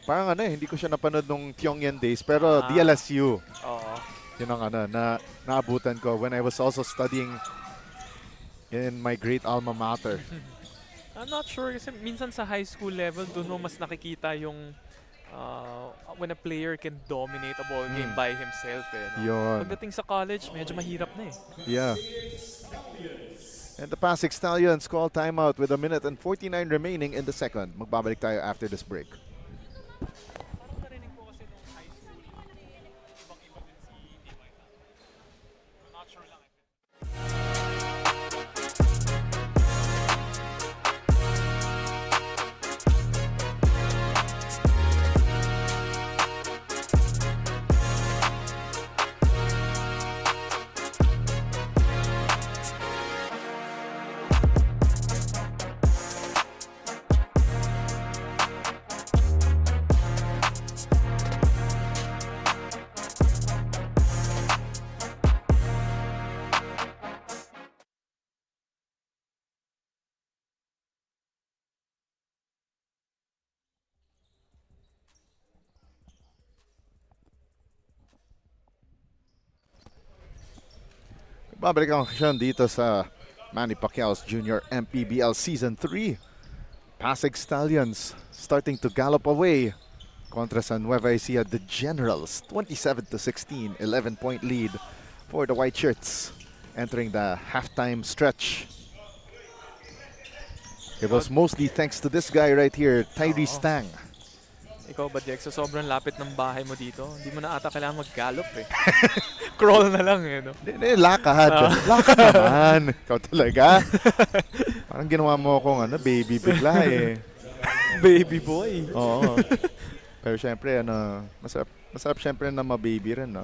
B: Parang hindi ko siya napanood nung Pyongyang days, pero DLSU.
C: Oo.
B: Yun ang na naabutan ko when I was also studying in my great alma mater.
C: I'm not sure kasi minsan sa high school level doon mo mas nakikita yung when a player can dominate a ball game by himself eh. No?
B: Yun.
C: Pagdating sa college, medyo mahirap na eh.
B: Yeah. And the Pasig Stallions call timeout with 1 minute and 49 remaining in the second. Magbabalik tayo after this break.
C: Parang narinig ko kasi nung high school, ibang-iba din si T.Y. Tang. I'm not sure lang.
B: Babalik ang aksyon dito sa Manny Pacquiao's Junior MPBL Season 3. Pasig Stallions starting to gallop away kontra sa Nueva Ecija, the Generals. 27-16, 11-point lead for the White Shirts entering the halftime stretch. It was mostly thanks to this guy right here, Tyrese Tang.
C: Ikaw ba, Jex, sa sobrang lapit ng bahay mo dito, hindi mo na ata kailangan mag-gallop eh. Crawl na lang eh, no?
B: Hindi, lakad. Lakad naman. Ikaw talaga. Parang ginawa mo akong baby bigla eh.
C: Baby boy.
B: Oo. Pero syempre, masarap syempre na ma-baby rin, no?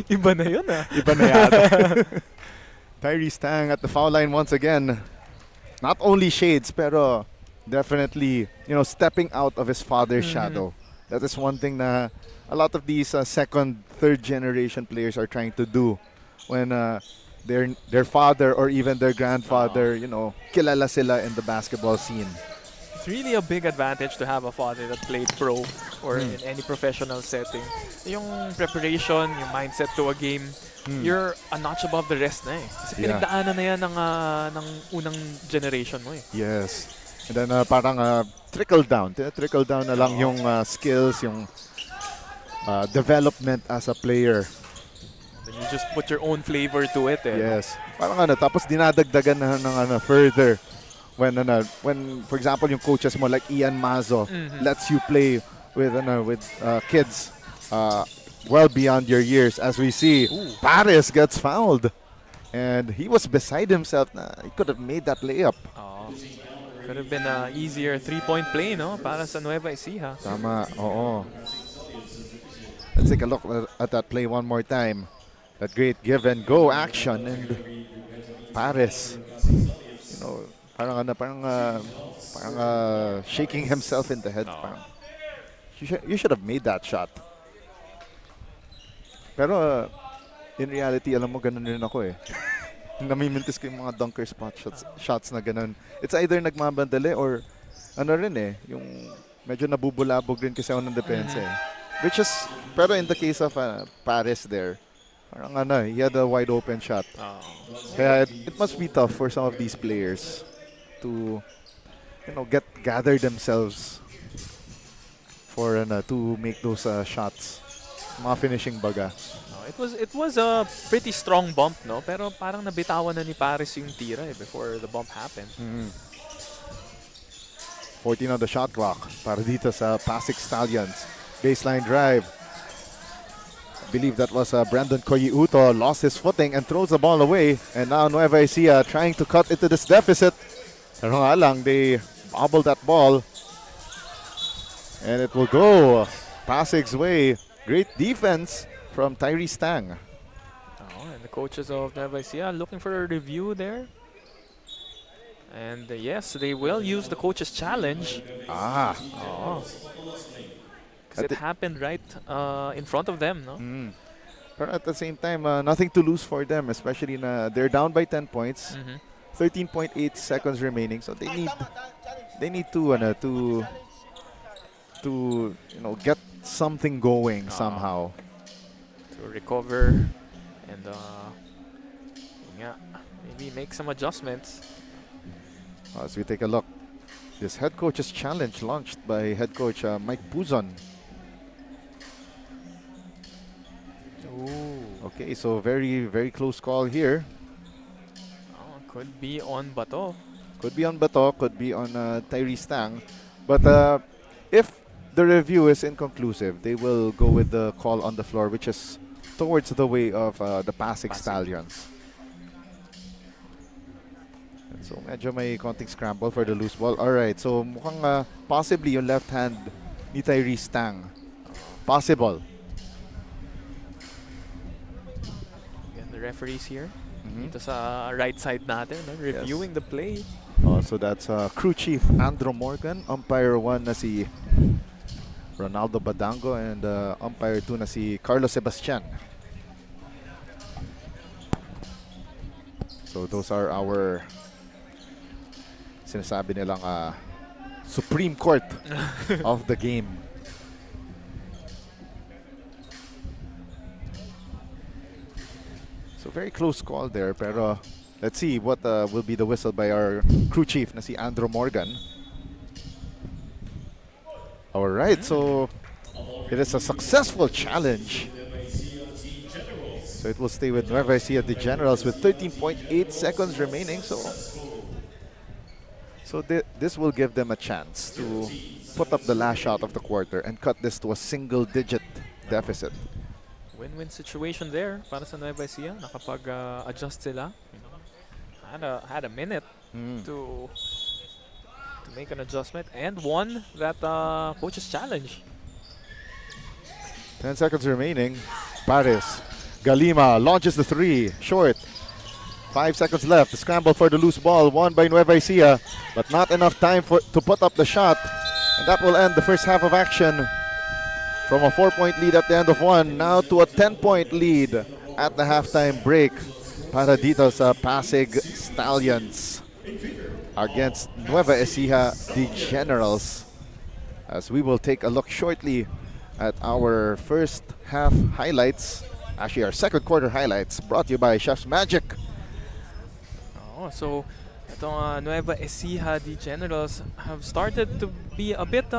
C: Iba na yun ah.
B: Iba na yata. Tyrese Tang at the foul line once again. Not only shades, pero definitely, stepping out of his father's shadow. That is one thing na a lot of these second, third generation players are trying to do when their father or even their grandfather, kilala sila in the basketball scene.
C: It's really a big advantage to have a father that played pro or in any professional setting. Yung preparation, yung mindset to a game, you're a notch above the rest na eh. Kasi pinagdaanan na yan ng unang generation mo eh.
B: Yes. And then parang trickle down na lang yung skills, yung development as a player.
C: Then you just put your own flavor to it eh.
B: Yes. Parang tapos dinadagdagan na ng further when for example yung coaches mo like Ian Mazo lets you play with kids well beyond your years. As we see, Paris gets fouled And he was beside himself na he could have made that layup.
C: Oh, could have been an easier 3-point play, no? Para sa Nueva Ecija.
B: Tama, oo. Let's take a look at that play one more time. That great give and go action, and Paris, you know, parang shaking himself in the head. Parang, you should have made that shot. Pero in reality, alam mo, ganun rin ako eh. Namimintis ko yung mga dunker spot shots na ganun. It's either nagmabandali or ano rin eh, yung medyo nabubulabog rin kasi ako ng depensa eh. Which is, pero in the case of Paris there, parang ano, he had a wide open shot. Kaya it must be tough for some of these players to, you know, gather themselves for to make those shots. Mga finishing baga.
C: It was a pretty strong bump, no? Pero parang nabitawan na ni Paris yung tira before the bump happened.
B: 14 on the shot clock para dito sa PASIG Stallions. Baseline drive. I believe that was Brandon Koyiuto. Lost his footing and throws the ball away. And now Nueva Ecija trying to cut into this deficit. Pero nga lang, they bobbled that ball. And it will go PASIG's way. Great defense from Tyrese Tang.
C: Oh, and the coaches of Nueva Ecija looking for a review there. And yes, they will use the coach's challenge.
B: Oh.
C: Because it happened right in front of them, no?
B: But at the same time, nothing to lose for them, especially na they're down by 10 points. 13.8 seconds remaining, so they need to you know, get something going somehow.
C: To recover and yeah, maybe make some adjustments.
B: As we take a look, this head coach's challenge launched by head coach Mike Puzon.
C: Ooh.
B: Okay, so very close call here.
C: Could be on Bato.
B: Could be on Bato, could be on Tyrese Tang. But if the review is inconclusive, they will go with the call on the floor, which is towards the way of the PASIG Stallions. And so medyo may konting scramble for the loose ball. Alright, so mukhang possibly yung left hand ni Tyrese Tang. Possible.
C: Again, the referees here. Dito sa right side natin, no? Reviewing the play.
B: So that's crew chief Andrew Morgan, umpire 1 na si Ronaldo Badango, and umpire 2 na si Carlos Sebastian. So those are our sinasabi nilang Supreme Court of the game. So very close call there, pero let's see what will be the whistle by our crew chief na si Andrew Morgan. All right, so it is a successful challenge. So it will stay with Nueva Ecija, the Generals, with 13.8 seconds remaining. So this will give them a chance to put up the last shot of the quarter and cut this to a single-digit deficit.
C: Win-win situation there para sa Nueva Ecija. Nakapag-adjust sila. You know, had a minute to make an adjustment and won that coach's challenge.
B: 10 seconds remaining. Paris. Galima launches the three. Short. 5 seconds left. The scramble for the loose ball. Won by Nueva Ecija. But not enough time to put up the shot. And that will end the first half of action. From a 4-point lead at the end of one, now to a 10-point lead at the halftime break. Para dito sa PASIG Stallions against Nueva Ecija, the Generals. As we will take a look shortly at our first half highlights. Actually, our second quarter highlights brought to you by Chef's Magic.
C: Oh, so itong Nueva Ecija, the Generals have started to be a bit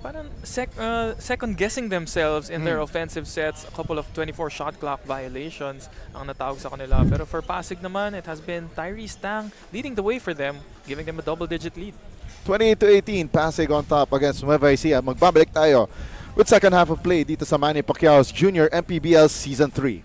C: parang second-guessing themselves in their offensive sets. A couple of 24 shot clock violations ang natawag sa kanila. Pero for PASIG naman, it has been Tyrese Tang leading the way for them, giving them a double-digit lead.
B: 28-18, PASIG on top against Nueva Ecija. Magbabalik tayo with second half of play dito sa Manny Pacquiao's Junior MPBL Season 3.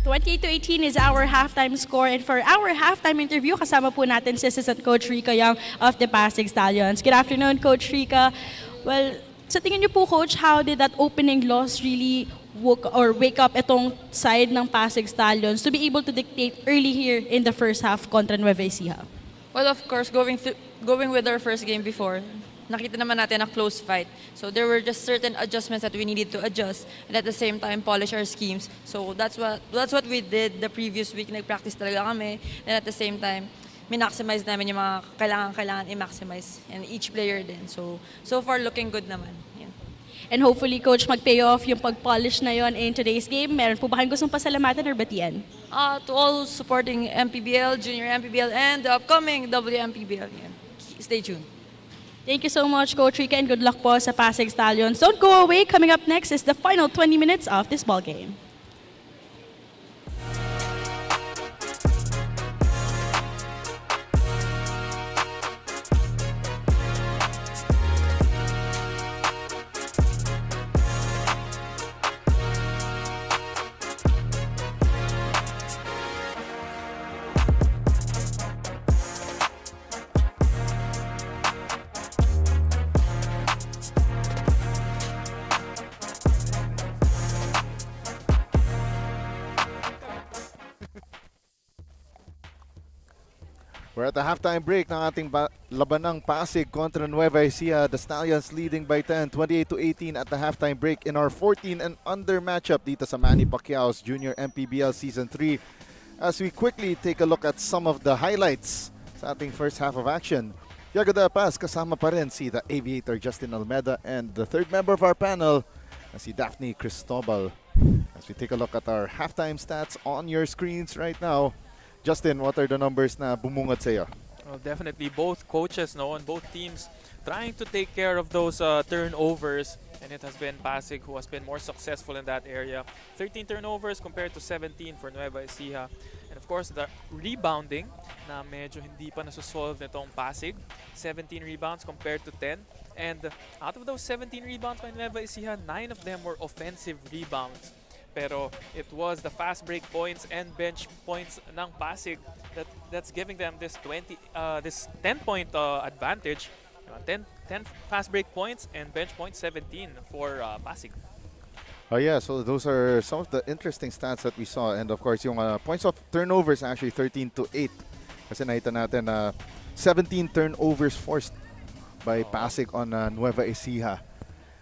E: 28-18 is our halftime score, and for our halftime interview, kasama po natin si Assistant Coach Rica Young of the PASIG Stallions. Good afternoon, Coach Rica. Well, sa tingin niyo po, Coach, how did that opening loss really wake up itong side ng PASIG Stallions to be able to dictate early here in the first half kontra Nueva Ecija?
F: Well, of course, going with our first game before, nakita naman natin a close fight. So there were just certain adjustments that we needed to adjust and at the same time polish our schemes. So that's what we did the previous week. Nag-practice talaga kami. And at the same time, min-maximize namin yung mga kailangan i-maximize and each player din. So far looking good naman. Yeah.
E: And hopefully, Coach, mag-pay off yung pag-polish na yon in today's game. Meron po ba kayong gustong pasalamatan or batian?
F: To all supporting MPBL, Junior MPBL, and the upcoming WMPBL. Yeah. Stay tuned.
E: Thank you so much, Coach Rica, and good luck po sa PASIG Stallions. Don't go away. Coming up next is the final 20 minutes of this ball game.
B: We're at the halftime break ng ating labanang Pasig kontra Nueva Ecija. The Stallions leading by 10, 28-18 at the halftime break in our 14 and under matchup dito sa Manny Pacquiao's Junior MPBL Season 3. As we quickly take a look at some of the highlights sa ating first half of action. Yago de Paz, kasama pa rin si the Aviator Justin Almeda and the third member of our panel, si Daphne Cristobal. As we take a look at our halftime stats on your screens right now. Justin, what are the numbers na bumungad sa'yo?
C: Well, definitely both coaches on both teams trying to take care of those turnovers, and it has been Pasig who has been more successful in that area. 13 turnovers compared to 17 for Nueva Ecija. And of course, the rebounding na medyo hindi pa nasusolve nitong Pasig. 17 rebounds compared to 10. And out of those 17 rebounds by Nueva Ecija, 9 of them were offensive rebounds. Pero it was the fast break points and bench points ng Pasig that's giving them this 10-point advantage. 10 fast break points and bench points 17 for Pasig.
B: Oh yeah, so those are some of the interesting stats that we saw. And of course, yung points of turnovers actually 13-8. Kasi nakita natin 17 turnovers forced by Pasig on Nueva Ecija.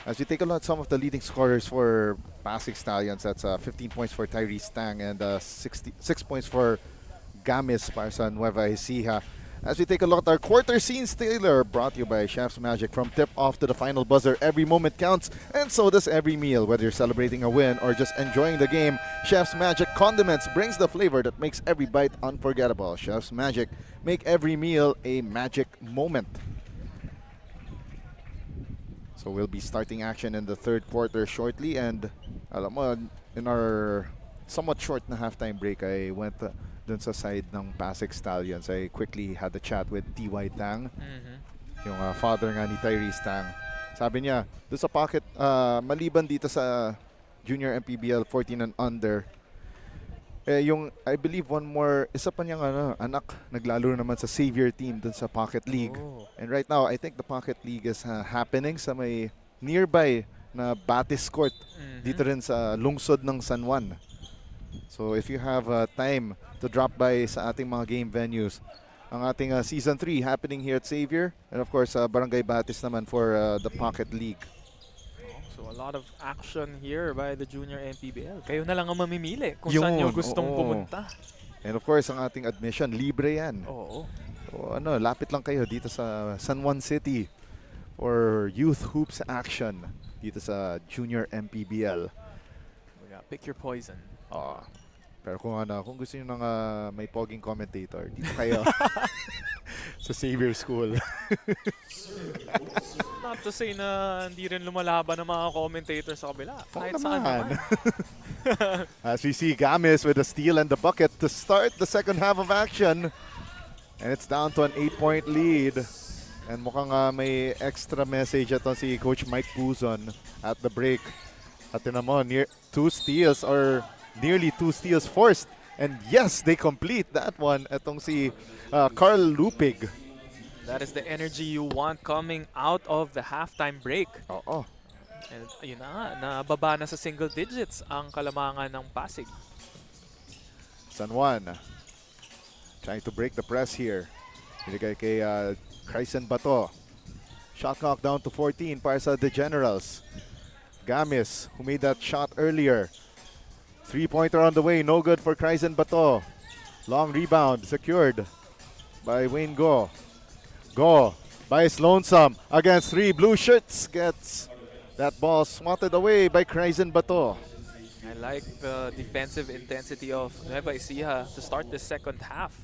B: As we take a look at some of the leading scorers for Pasig Stallions, that's 15 points for Tyrese Tang and 6 points for Gamis para sa Nueva Ecija. As we take a look at our quarter scenes trailer, brought to you by Chef's Magic. From tip-off to the final buzzer, every moment counts, and so does every meal. Whether you're celebrating a win or just enjoying the game, Chef's Magic Condiments brings the flavor that makes every bite unforgettable. Chef's Magic, make every meal a magic moment. So we'll be starting action in the third quarter shortly, and alam mo, in our somewhat short na halftime break, I went dun sa side ng Pasig Stallions. I quickly had a chat with T.Y. Tang, yung father nga ni Tyrese Tang. Sabi niya, dun sa pocket, maliban dito sa Junior MPBL 14 and under, yung, I believe isa pa niyang anak, naglalaro naman sa Xavier team dun sa Pocket League.
C: Oh.
B: And right now, I think the Pocket League is happening sa may nearby na Batis Court, dito rin sa lungsod ng San Juan. So if you have time to drop by sa ating mga game venues, ang ating Season 3 happening here at Xavier, and of course, Barangay Batis naman for the Pocket League.
C: So a lot of action here by the Junior MPBL. Kayo na lang ang mamimili kung saan nyo gustong pumunta.
B: And of course, ang ating admission, libre yan.
C: Oo.
B: So lapit lang kayo dito sa San Juan City for youth hoops action dito sa Junior MPBL.
C: Pick your poison.
B: Pero kung gusto niyo ng may poging commentator, dito kayo sa Xavier School.
C: Not to say na hindi rin lumalaban ng mga commentators sa kabila. Kahit saan naman.
B: As we see Gamis with the steal and the bucket to start the second half of action. And it's down to an 8-point lead. And mukhang may extra message ito si Coach Mike Puzon at the break. At tinan mo, near 2 steals or nearly 2 steals forced. And yes, they complete that one. Itong si Carl Lupig.
C: That is the energy you want coming out of the halftime break.
B: Oo.
C: And yun na, nababa na sa single digits ang kalamangan ng Pasig.
B: San Juan trying to break the press here. Binigay kay Cryson Bato. Shot clock down to 14 para sa the Generals. Gamis, who made that shot earlier. 3-pointer on the way, no good for Cryson Bato. Long rebound secured by Wayne Go. Go by his lonesome against 3. Blue shirts gets that ball swatted away by Cryson Bato.
C: I like the defensive intensity of Nueva Ecija to start the second half.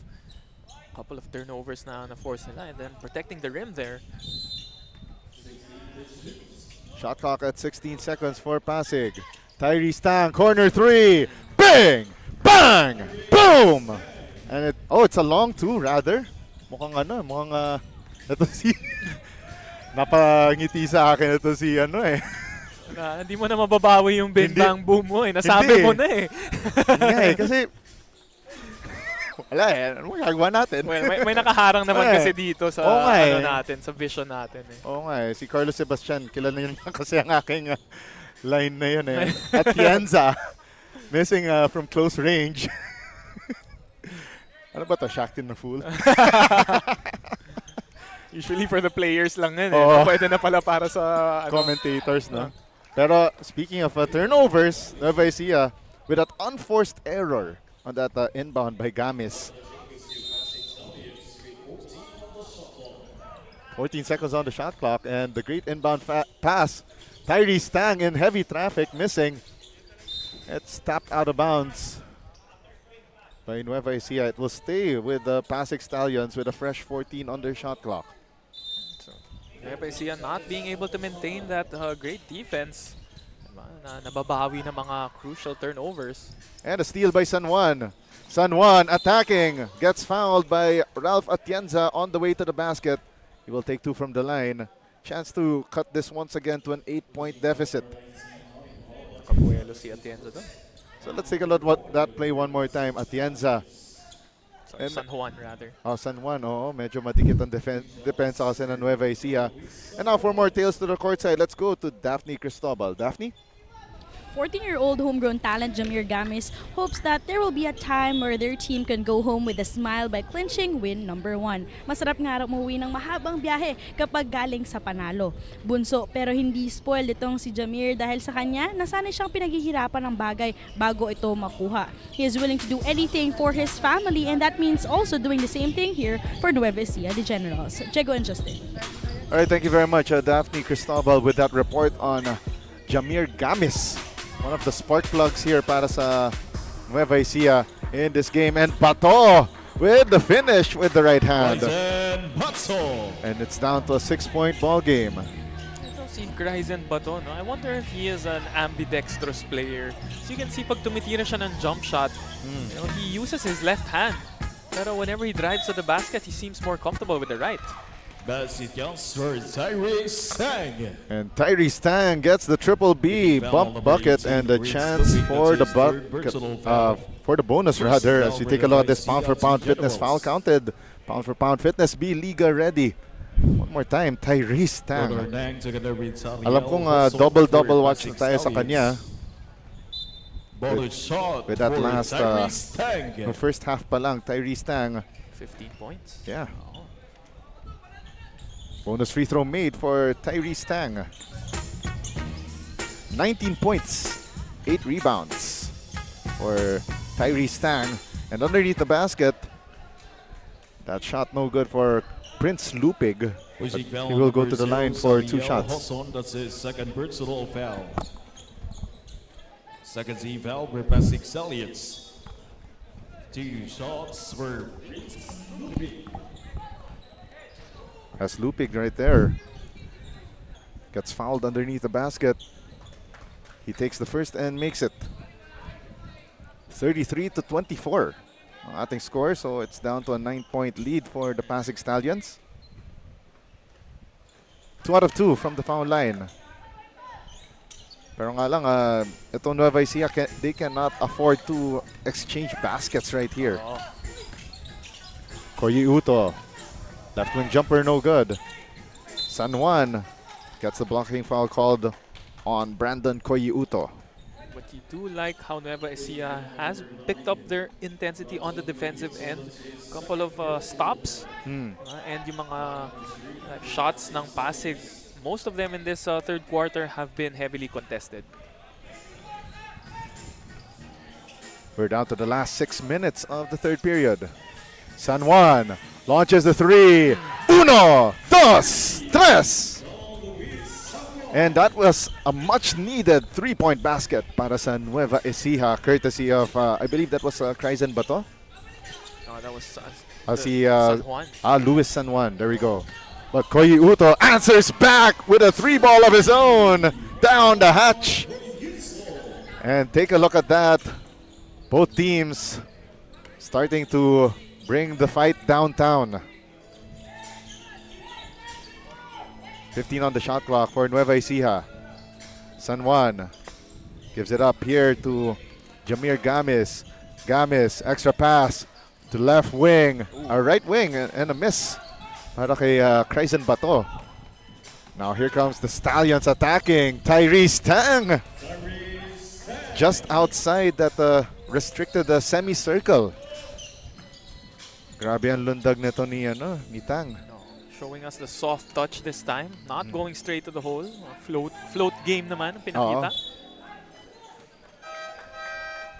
C: Couple of turnovers na force nila and then protecting the rim there.
B: Shot clock at 16 seconds for Pasig. Tyrese Tang, corner 3. Bang! Bang! Boom! And it's a long 2 rather. Mukhang ito si napangiti sa akin ito si
C: Hindi mo na mababawi yung bang bang boom mo eh. Nasabi mo na eh.
B: Kasi wala ano magagawa natin?
C: Well, may nakaharang naman kasi dito sa natin, sa vision natin eh.
B: Oo nga si Carlos Sebastian, kilala niyo na kasi ang aking line na yun eh. Atienza, missing from close range. Ano ba to? Shaktin na fool?
C: Usually for the players lang yun eh. Pwede na pala para sa
B: commentators, no? Pero speaking of turnovers, Nueva Ecija with that unforced error on that inbound by Gamis. 14 seconds on the shot clock and the great inbound pass. Tyrese Tang in heavy traffic, missing. It's tapped out of bounds by Nueva Ecija. It will stay with the PASIG Stallions with a fresh 14 on their shot clock.
C: Nueva Ecija not being able to maintain that great defense. Nababawi na mga crucial turnovers.
B: And a steal by San Juan. San Juan attacking. Gets fouled by Ralph Atienza on the way to the basket. He will take 2 from the line. Chance to cut this once again to an 8-point deficit.
C: Nakabuelo si Atienza doon.
B: So let's take a look at that play one more time. Atienza.
C: San Juan rather.
B: San Juan, medyo madikit ang depensa kasi ng Nueva Ecija. And now for more tales to the courtside, let's go to Daphne Cristobal. Daphne?
E: 14-year-old homegrown talent Jamir Gamis hopes that there will be a time where their team can go home with a smile by clinching win number 1. Masarap nga raw umuwi ng mahabang biyahe kapag galing sa panalo. Bunso pero hindi spoiled itong si Jamir dahil sa kanya nasanay siyang pinaghihirapan ng bagay bago ito makuha. He is willing to do anything for his family and that means also doing the same thing here for Nueva Ecija, the Generals. Diego and Justin.
B: All right, thank you very much, Daphne Cristobal, with that report on Jamir Gamis. One of the spark plugs here para sa Nueva Ecija in this game. And Bato with the finish with the right hand. And it's down to a 6-point ball game.
C: Ito si Cryson Bato, no? I wonder if he is an ambidextrous player. So you can see pag tumitira siya ng jump shot, he uses his left hand. Pero whenever he drives to the basket, he seems more comfortable with the right.
D: Basket counts for Tyrese Tang.
B: And Tyrese Tang gets the triple B bump bucket and a chance for the bonus rather. As you take a look at this pound for pound fitness foul counted. Pound for pound fitness B Liga ready. One more time, Tyrese Tang. Alam kong double watch na tayo sa kanya. With that last first half pa lang, Tyrese Tang.
C: 15 points.
B: Yeah. Bonus free throw made for Tyrese Tang. 19 points, 8 rebounds for Tyrese Tang. And underneath the basket, that shot no good for Prince Lupig. He will go to the line for 2 shots.
D: That's his second personal foul. Second team foul for PASIG Stallions. 2 shots for
B: That's Lupig right there. Gets fouled underneath the basket. He takes the first and makes it. 33-24. Ang ating score, so it's down to a 9-point lead for the PASIG Stallions. 2 out of 2 from the foul line. Pero nga lang, itong Nueva Ecija, they cannot afford to exchange baskets right here.
C: Oo.
B: Koyi Uto, left wing jumper, no good. San Juan gets the blocking foul called on Brandon Koyi Uto.
C: But you do like how Nueva Ecija has picked up their intensity on the defensive end. Couple of stops and yung mga shots ng Pasig. Most of them in this third quarter have been heavily contested.
B: We're down to the last 6 minutes of the third period. San Juan launches the three. Uno, dos, tres. And that was a much-needed three-point basket para sa Nueva Ecija, courtesy of, I believe that was Kryzen Bato?
C: No, that was
B: San
C: Juan.
B: Luis San Juan. There we go. But Koyi Uto answers back with a three ball of his own down the hatch. And take a look at that. Both teams starting to bring the fight downtown. 15 on the shot clock for Nueva Ecija. San Juan gives it up here to Jamir Gamis. Gamis, extra pass to left wing, a right wing, and a miss para kay Kryzen Bato. Now here comes the Stallions attacking. Tyrese Tang. Just outside that restricted semicircle. Grabe ang lundag nito ni Tang.
C: No, showing us the soft touch this time. Not going straight to the hole. Float game naman ang pinakita.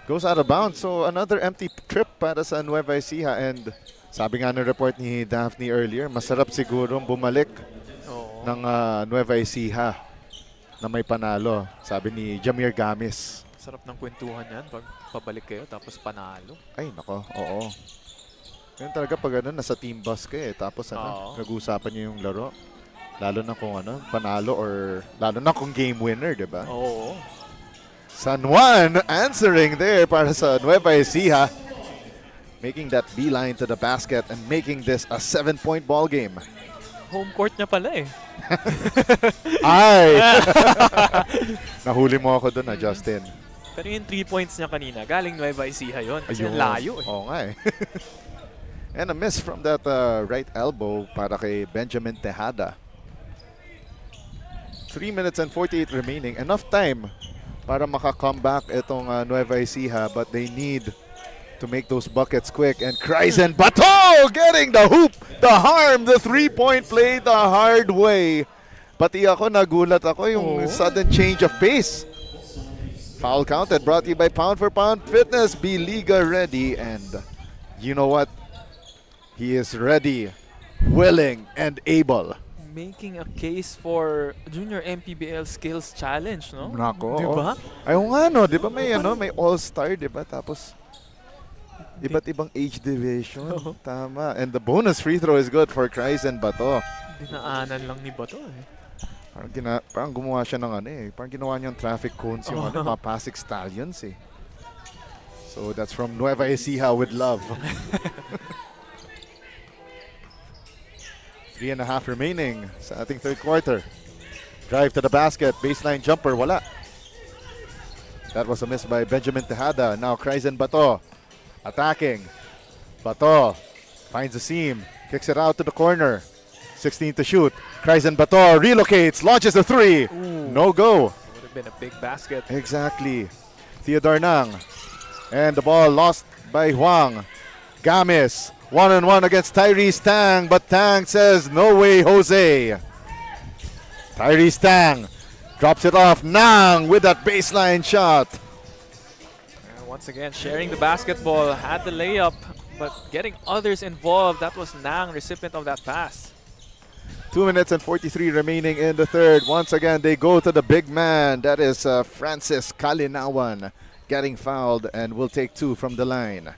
B: Goes out of bounds. So another empty trip para sa Nueva Ecija. And sabi nga ng report ni Daphne earlier, masarap siguro bumalik ng Nueva Ecija na may panalo. Sabi ni Jamir Gamis.
C: Sarap ng kwentuhan yan pag pabalik kayo tapos panalo.
B: Ay, nako. Oo. Yan talaga pag nasa team bus ka tapos nag-uusapan niyo yung laro. Lalo na kung panalo or lalo na kung game winner, di ba?
C: Oo.
B: San Juan answering there para sa Nueva Ecija. Making that beeline to the basket and making this a 7-point ball game.
C: Home court niya pala eh.
B: Ay! Nahuli mo ako doon Justin.
C: Pero yung 3 points niya kanina, galing Nueva Ecija yun. Kasi layo eh.
B: Oo nga eh. And a miss from that right elbow para kay Benjamin Tejada. 3 minutes and 48 remaining. Enough time para maka-comeback itong Nueva Ecija, but they need to make those buckets quick. And Kryzen Bato getting the hoop, the harm, the three-point play the hard way. Pati ako, nagulat ako yung sudden change of pace. Foul counted, brought to you by Pound for Pound Fitness. Be Liga ready, and you know what? He is ready, willing, and able.
C: Making a case for Junior MPBL Skills Challenge, no?
B: Nako.
C: Diba?
B: Ayaw nga no, di ba may may all-star, di ba? Tapos iba't ibang age division. Tama. And the bonus free throw is good for Kryzen Bato.
C: Dinaanan lang ni Bato eh.
B: Parang gumawa siya ng parang ginawa niyang traffic cones yung mga PASIG Stallions eh. So that's from Nueva Ecija with love. 3.5 remaining sa ating third quarter. Drive to the basket, baseline jumper, wala. That was a miss by Benjamin Tejada. Now Kryzen Bato attacking. Bato finds the seam, kicks it out to the corner. 16 to shoot. Kryzen Bato relocates, launches the three.
C: Ooh.
B: No go.
C: Would have been a big basket.
B: Exactly. Theodore Nang. And the ball lost by Huang. Gamis, 1-on-1 against Tyrese Tang, but Tang says, no way, Jose. Tyrese Tang drops it off. Nang with that baseline shot.
C: And once again, sharing the basketball, had the layup, but getting others involved. That was Nang, recipient of that pass.
B: 2 minutes and 43 remaining in the third. Once again, they go to the big man. That is Francis Kalinawan getting fouled and will take 2 from the line.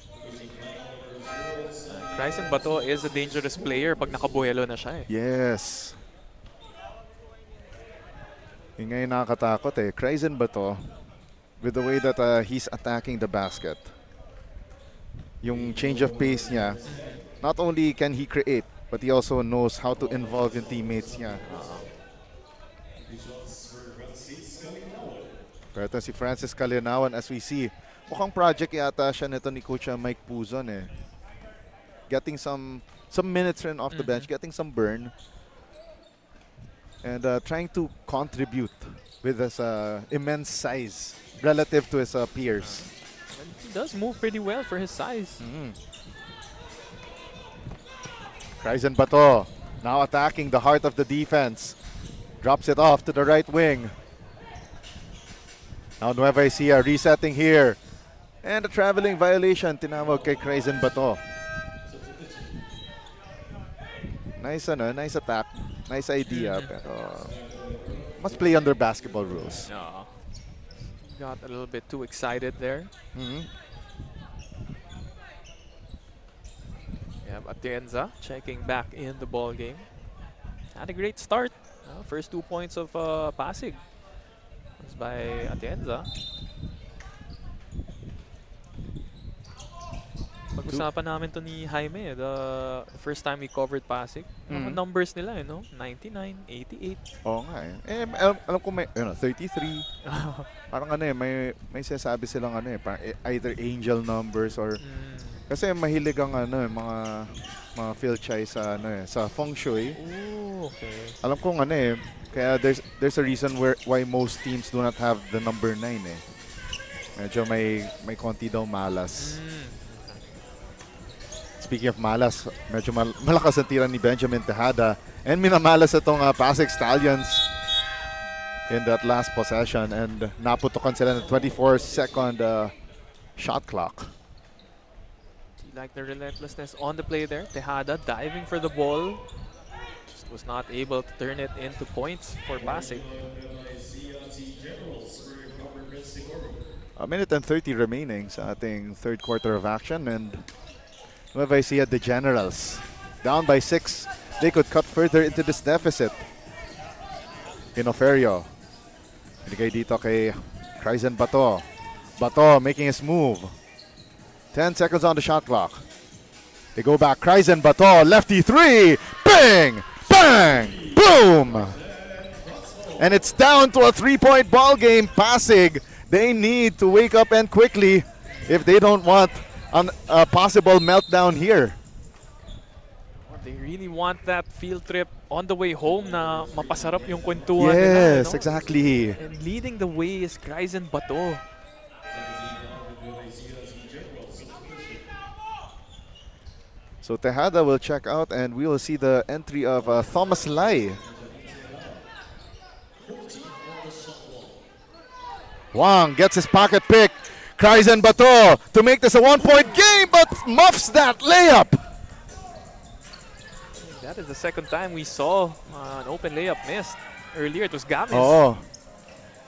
C: Kryzen Bato is a dangerous player pag nakabuelo na siya eh.
B: Yes. Yung ngayon nakakatakot eh. Kryzen Bato, with the way that he's attacking the basket, yung change of pace niya, not only can he create, but he also knows how to involve yung teammates niya. Pero ito si Francis Calinawan as we see. Mukhang project yata siya nito ni Coach Mike Puzon eh. Getting some minutes rin off the bench, getting some burn. And trying to contribute with his immense size relative to his peers.
C: And he does move pretty well for his size.
B: Kryzen Bato now attacking the heart of the defense. Drops it off to the right wing. Now Nueva Ecija resetting here. And a traveling violation tinawag kay Kryzen Bato. Nice nice attack. Nice idea, pero must play under basketball rules.
C: No. Got a little bit too excited there. Yeah, Atienza checking back in the ball game. Had a great start. First 2 points of Pasig was by Atienza. Pag-usapan namin to ni Jaime, the first time we covered Pasig. Mga numbers nila, 99, 88.
B: Oo nga eh. Alam ko may 33. Parang may sinasabi silang parang either angel numbers or kasi mahilig ang mga Phil Chai sa sa feng shui.
C: Ooh, okay.
B: Alam ko kaya there's a reason why most teams do not have the number 9 eh. Medyo may konti daw malas. Speaking of malas, medyo malakas ang tira ni Benjamin Tejada and minamalas itong Pasig Stallions in that last possession and naputukan sila ng 24-second shot clock.
C: Like the relentlessness on the play there. Tejada diving for the ball. Just was not able to turn it into points for Pasig.
B: A minute and 30 remaining sa ating third quarter of action and Nueva Ecija, the Generals, down by 6. They could cut further into this deficit. Inoferio. Binigay dito kay Kryzen Bato. Bato making his move. 10 seconds on the shot clock. They go back. Kryzen Bato, lefty 3. Bang! Bang! Boom! And it's down to a 3-point ball game. Pasig, they need to wake up and quickly if they don't want a possible meltdown here.
C: They really want that field trip on the way home na mapasarap yung kwentuhan
B: Yes,
C: nila,
B: exactly.
C: And leading the way is Kryzen Bato.
B: So Tejada will check out and we will see the entry of Thomas Lai. Wang gets his pocket pick. Kryzen Bato to make this a 1-point game, but muffs that layup.
C: That is the second time we saw an open layup missed. Earlier it was Gamis.
B: Oh.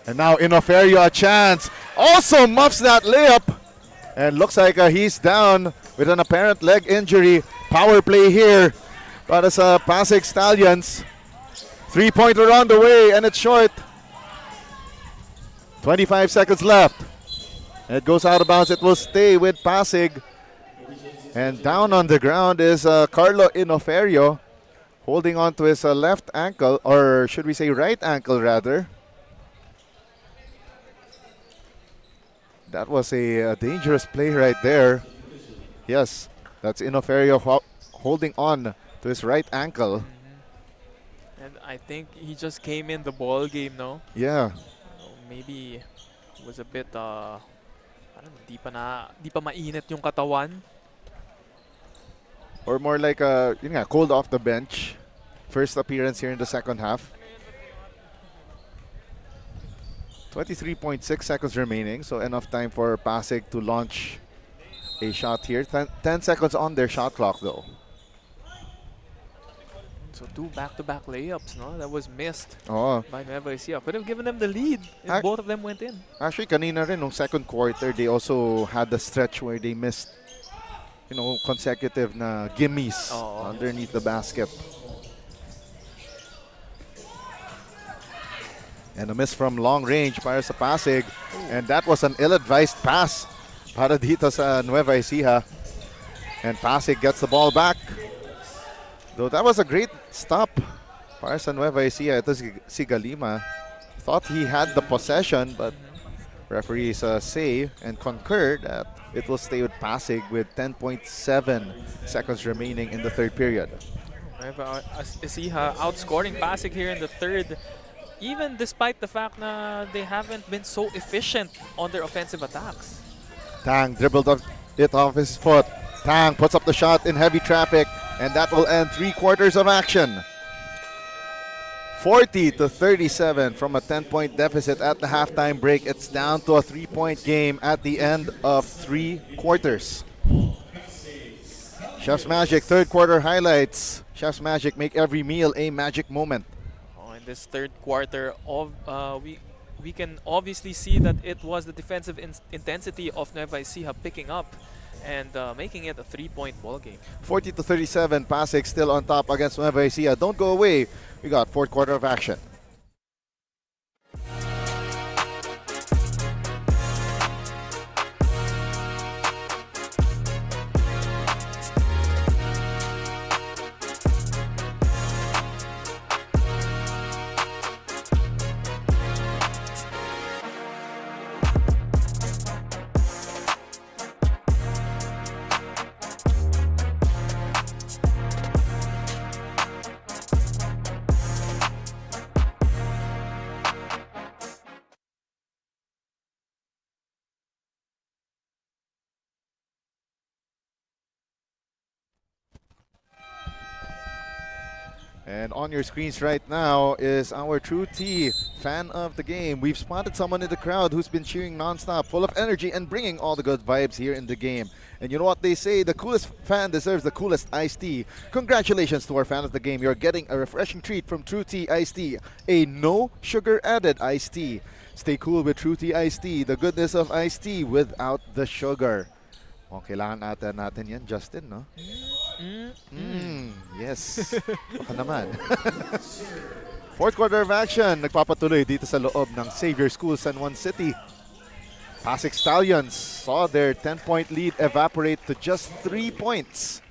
B: And now Inoferio a chance. Also muffs that layup. And looks like he's down with an apparent leg injury. Power play here para sa Pasig Stallions. 3-pointer on the way and it's short. 25 seconds left. It goes out of bounds. It will stay with Pasig. And down on the ground is Carlo Inoferio, holding on to his left ankle, or should we say right ankle rather. That was a dangerous play right there. Yes, that's Inoferio holding on to his right ankle.
C: And I think he just came in the ball game, no?
B: Yeah.
C: Maybe it was a bit di pa mainit yung katawan.
B: Or more like cold off the bench. First appearance here in the second half. 23.6 seconds remaining, so enough time for Pasig to launch a shot here. 10 seconds on their shot clock though.
C: So 2 back-to-back layups, no? That was missed
B: Oh.
C: by Nueva Ecija. Could have given them the lead if both of them went in.
B: Actually, kanina rin, nung second quarter, they also had the stretch where they missed, consecutive na gimmies underneath the basket. And a miss from long range para sa Pasig. And that was an ill-advised pass para dito sa Nueva Ecija. And Pasig gets the ball back. Though that was a great stop para sa Nueva Ecija. Ito si Galima. Thought he had the possession, but Referees say and concur that it will stay with Pasig with 10.7 seconds remaining in the third period.
C: Nueva Ecija outscoring Pasig here in the third, even despite the fact that they haven't been so efficient on their offensive attacks.
B: Tang dribbled it off his foot. Tang puts up the shot in heavy traffic, and that will end 3/4 of action. 40-37 from a 10-point deficit at the halftime break. It's down to a 3-point game at the end of 3 quarters. Chef's Magic third quarter highlights. Chef's Magic, make every meal a magic moment.
C: In this third quarter, we can obviously see that it was the defensive intensity of Nueva Ecija picking up and making it a 3-point ball game.
B: 40-37, Pasig still on top against Nueva Ecija. Don't go away. We got fourth quarter of action. And on your screens right now is our True T fan of the game. We've spotted someone in the crowd who's been cheering nonstop, full of energy and bringing all the good vibes here in the game. And you know what they say, the coolest fan deserves the coolest iced tea. Congratulations to our fan of the game. You're getting a refreshing treat from True Tea Iced Tea, a no sugar added iced tea. Stay cool with True Tea Iced Tea, the goodness of iced tea without the sugar. Oh, kailangan natin yan, Justin, no? Yes. Baka naman. Fourth quarter of action, nagpapatuloy dito sa loob ng Xavier School, San Juan City. Pasig Stallions saw their 10-point lead evaporate to just 3 points.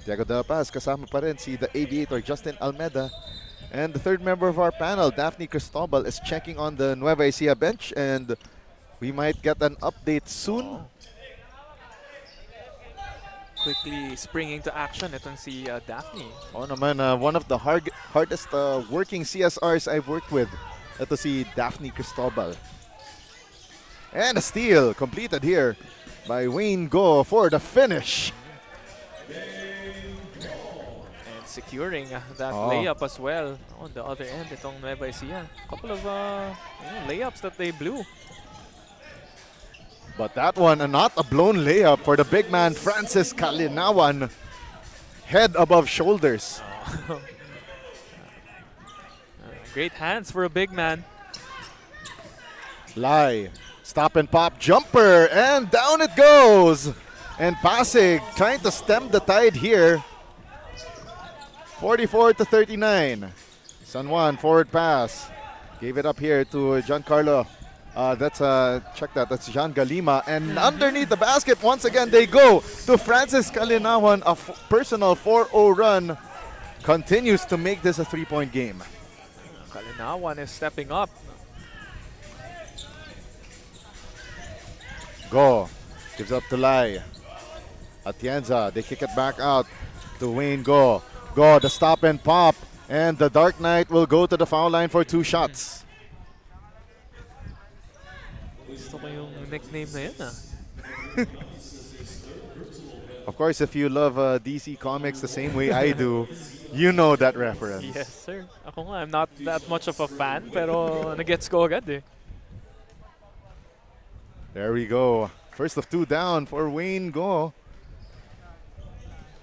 B: Diego De La Paz, kasama pa rin si the Aviator Justin Almeda. And the third member of our panel, Daphne Cristobal, is checking on the Nueva Ecija bench, and we might get an update soon.
C: Quickly springing to action, itong si Daphne.
B: Oh naman, one of the hardest working CSRs I've worked with. Ito si Daphne Cristobal. And a steal completed here by Wayne Go for the finish.
C: And securing that layup as well on the other end, itong Nueva Ecija. Couple of layups that they blew.
B: But that one, not a blown layup for the big man, Francis Kalinawan. Head above shoulders.
C: Great hands for a big man.
B: Lai, stop and pop jumper, and down it goes. And Pasig trying to stem the tide here. 44-39. San Juan forward pass. Gave it up here to Giancarlo. Check that. That's Jean Galima. And underneath the basket, once again, they go to Francis Kalinawan. A personal 4-0 run continues to make this a 3-point game.
C: Kalinawan is stepping up.
B: Go. Gives up to Lai. Atienza. They kick it back out to Wayne Go. Go, the stop and pop. And the Dark Knight will go to the foul line for 2 shots.
C: Gusto ko yung nickname na yun,
B: Of course, if you love DC Comics the same way I do, you know that reference.
C: Yes, sir. Ako nga, I'm not that much of a fan, pero nagets ko agad eh.
B: There we go. First of 2 down for Wayne Go.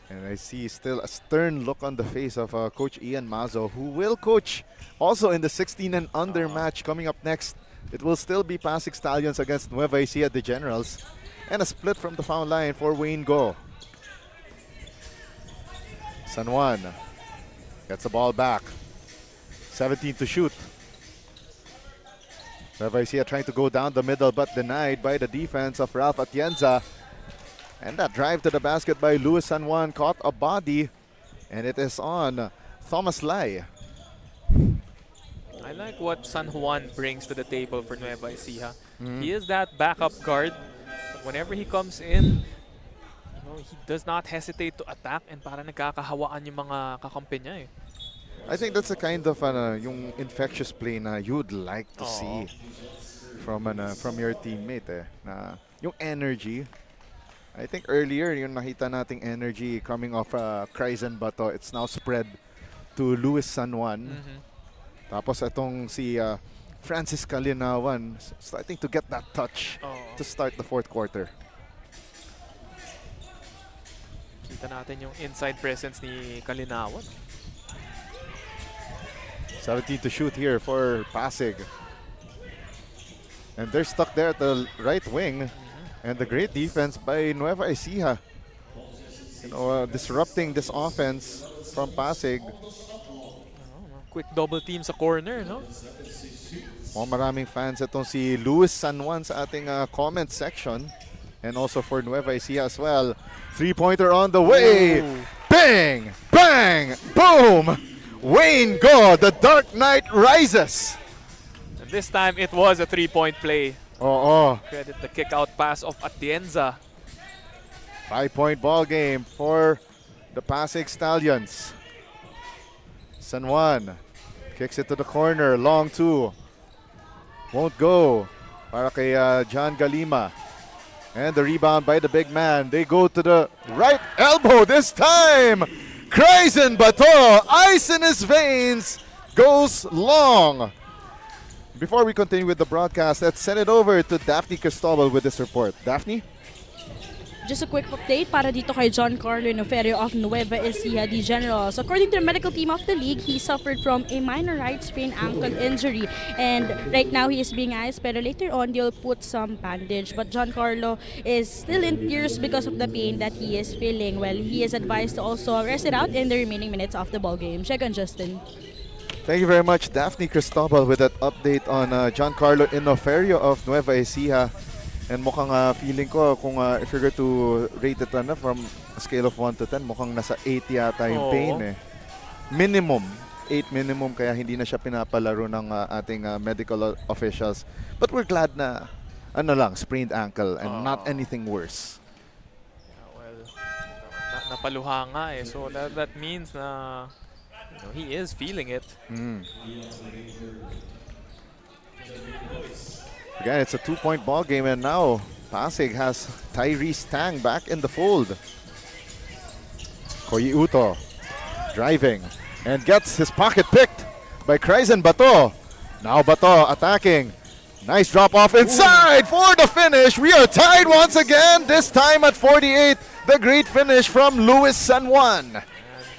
B: And I see still a stern look on the face of Coach Ian Mazo, who will coach also in the 16 and under match coming up next. It will still be Pasig Stallions against Nueva Ecija the Generals. And a split from the foul line for Wayne Go. San Juan gets the ball back. 17 to shoot. Nueva Ecija trying to go down the middle but denied by the defense of Ralph Atienza. And that drive to the basket by Luis San Juan caught a body. And it is on Thomas Lai.
C: I like what San Juan brings to the table for Nueva Ecija. He is that backup guard. But whenever he comes in, he does not hesitate to attack and para nagkakahawaan yung mga kakampi niya eh.
B: I think that's the kind of yung infectious play na you'd like to see from your teammate eh. Na yung energy. I think earlier yung nakita nating energy coming off Kryzen Bato, it's now spread to Luis San Juan. Tapos itong si Francis Kalinawan starting to get that touch to start the fourth quarter.
C: Kita natin yung inside presence ni Kalinawan.
B: 17 to shoot here for Pasig. And they're stuck there at the right wing. And the great defense by Nueva Ecija. Disrupting this offense from Pasig.
C: Quick double team sa corner, no?
B: Maraming fans itong si Luis San Juan sa ating comment section. And also for Nueva Ecija as well. Three-pointer on the way.
C: Ooh.
B: Bang! Bang! Boom! Wayne Go, the Dark Knight rises.
C: And this time it was a three-point play. Credit the kick-out pass of Atienza.
B: 5-point ball game for the Pasig Stallions. San Juan kicks it to the corner, long two. Won't go para kay John Galima. And the rebound by the big man. They go to the right elbow this time. Kryzen Bato, ice in his veins, goes long. Before we continue with the broadcast, let's send it over to Daphne Cristobal with this report. Daphne?
E: Just a quick update para dito kay John Carlo Noferio of Nueva Ecija, the Generals. According to the medical team of the league, he suffered from a minor right sprained ankle injury. And right now, he is being iced, pero later on, they'll put some bandage. But John Carlo is still in tears because of the pain that he is feeling. Well, he is advised to also rest it out in the remaining minutes of the ball game. Check on Justin.
B: Thank you very much, Daphne Cristobal, with that update on John Carlo Inoferio of Nueva Ecija. And mukhang feeling ko kung if you're going to rate it from a scale of 1 to 10, mukhang nasa 8 yata yung pain eh. Minimum. 8 minimum, kaya hindi na siya pinapalaro ng ating medical officials. But we're glad na sprained ankle and not anything worse.
C: Well, napaluha nga eh. So that means na he is feeling it.
B: Again, it's a 2-point ball game, and now Pasig has Tyrese Tang back in the fold. Koyi Uto driving and gets his pocket picked by Kryzen Bato. Now Bato attacking. Nice drop off inside for the finish. We are tied once again, this time at 48. The great finish from Luis San Juan.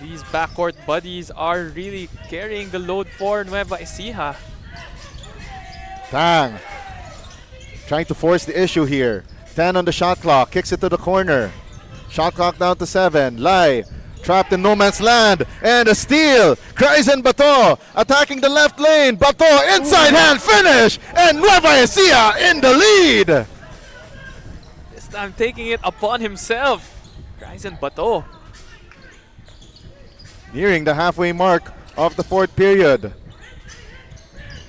C: These backcourt buddies are really carrying the load for Nueva Ecija.
B: Tang trying to force the issue here. 10 on the shot clock, kicks it to the corner. Shot clock down to 7. Lai trapped in no man's land, and a steal. Kryzen Bato attacking the left lane. Bato inside hand finish, and Nueva Ecija in the lead.
C: This time taking it upon himself. Kryzen Bato.
B: Nearing the halfway mark of the fourth period.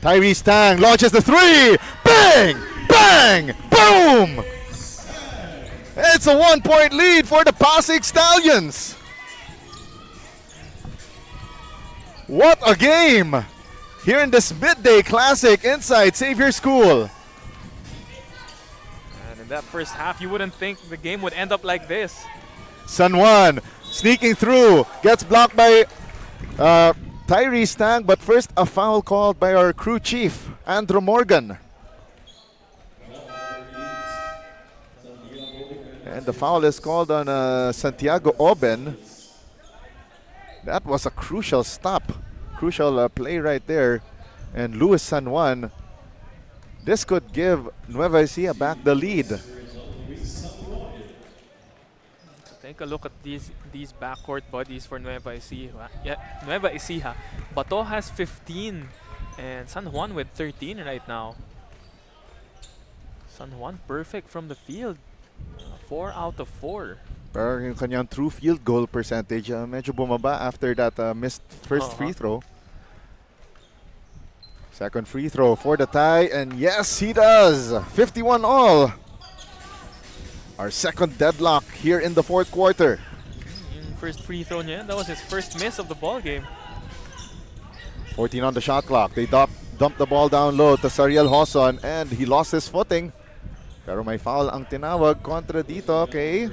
B: Tyrese Tang launches the three. Bang! Bang! Boom! It's a 1-point lead for the Pasig Stallions. What a game here in this midday classic inside Xavier School.
C: And in that first half, you wouldn't think the game would end up like this.
B: San Juan sneaking through, gets blocked by Tyrese Tang, but first a foul called by our crew chief, Andrew Morgan. And the foul is called on Santiago Oben. That was a crucial stop, crucial play right there. And Luis San Juan, this could give Nueva Ecija back the lead.
C: Take a look at these backcourt buddies for Nueva Ecija. Nueva Ecija. Bato has 15 and San Juan with 13 right now. San Juan perfect from the field. 4 out of 4.
B: Pero yung kanyang true field goal percentage medyo bumaba after that missed first free throw. Second free throw for the tie, and yes, he does. 51 all. Our second deadlock here in the fourth quarter.
C: Yung first free throw niya, that was his first miss of the ball game.
B: 14 on the shot clock. They dumped the ball down low to Sariel Hoson, and he lost his footing. Pero may foul ang tinawag kontra dito, okay?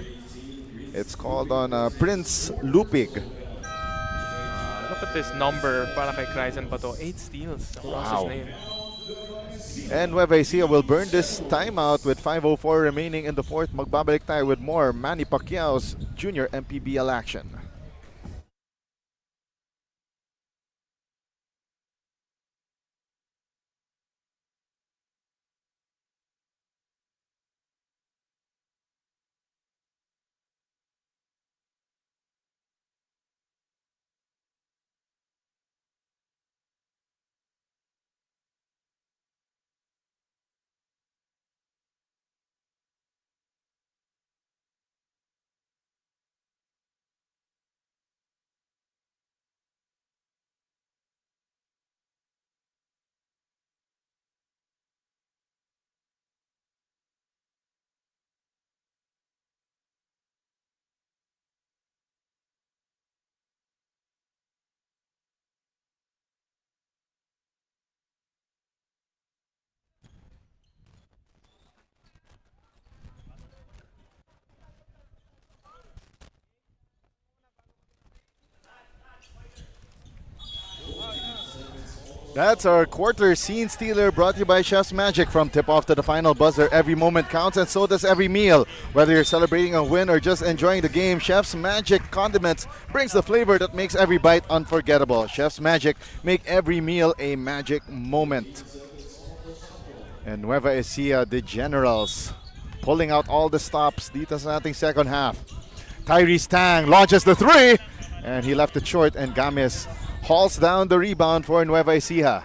B: It's called on Prince Lupig.
C: Look at this number para kay Kryzen Bato. 8 steals across his name.
B: And Nueva Ecija will burn this timeout with 5:04 remaining in the fourth. Magbabalik tayo with more Manny Pacquiao's Junior MPBL action. That's our quarter scene stealer, brought to you by Chef's Magic. From tip-off to the final buzzer, every moment counts, and so does every meal. Whether you're celebrating a win or just enjoying the game, Chef's Magic condiments brings the flavor that makes every bite unforgettable. Chef's Magic, make every meal a magic moment. And Nueva Ecija, the Generals, pulling out all the stops dito sa ating second half. Tyrese Tang launches the three, and he left it short, and Gamis hauls down the rebound for Nueva Ecija.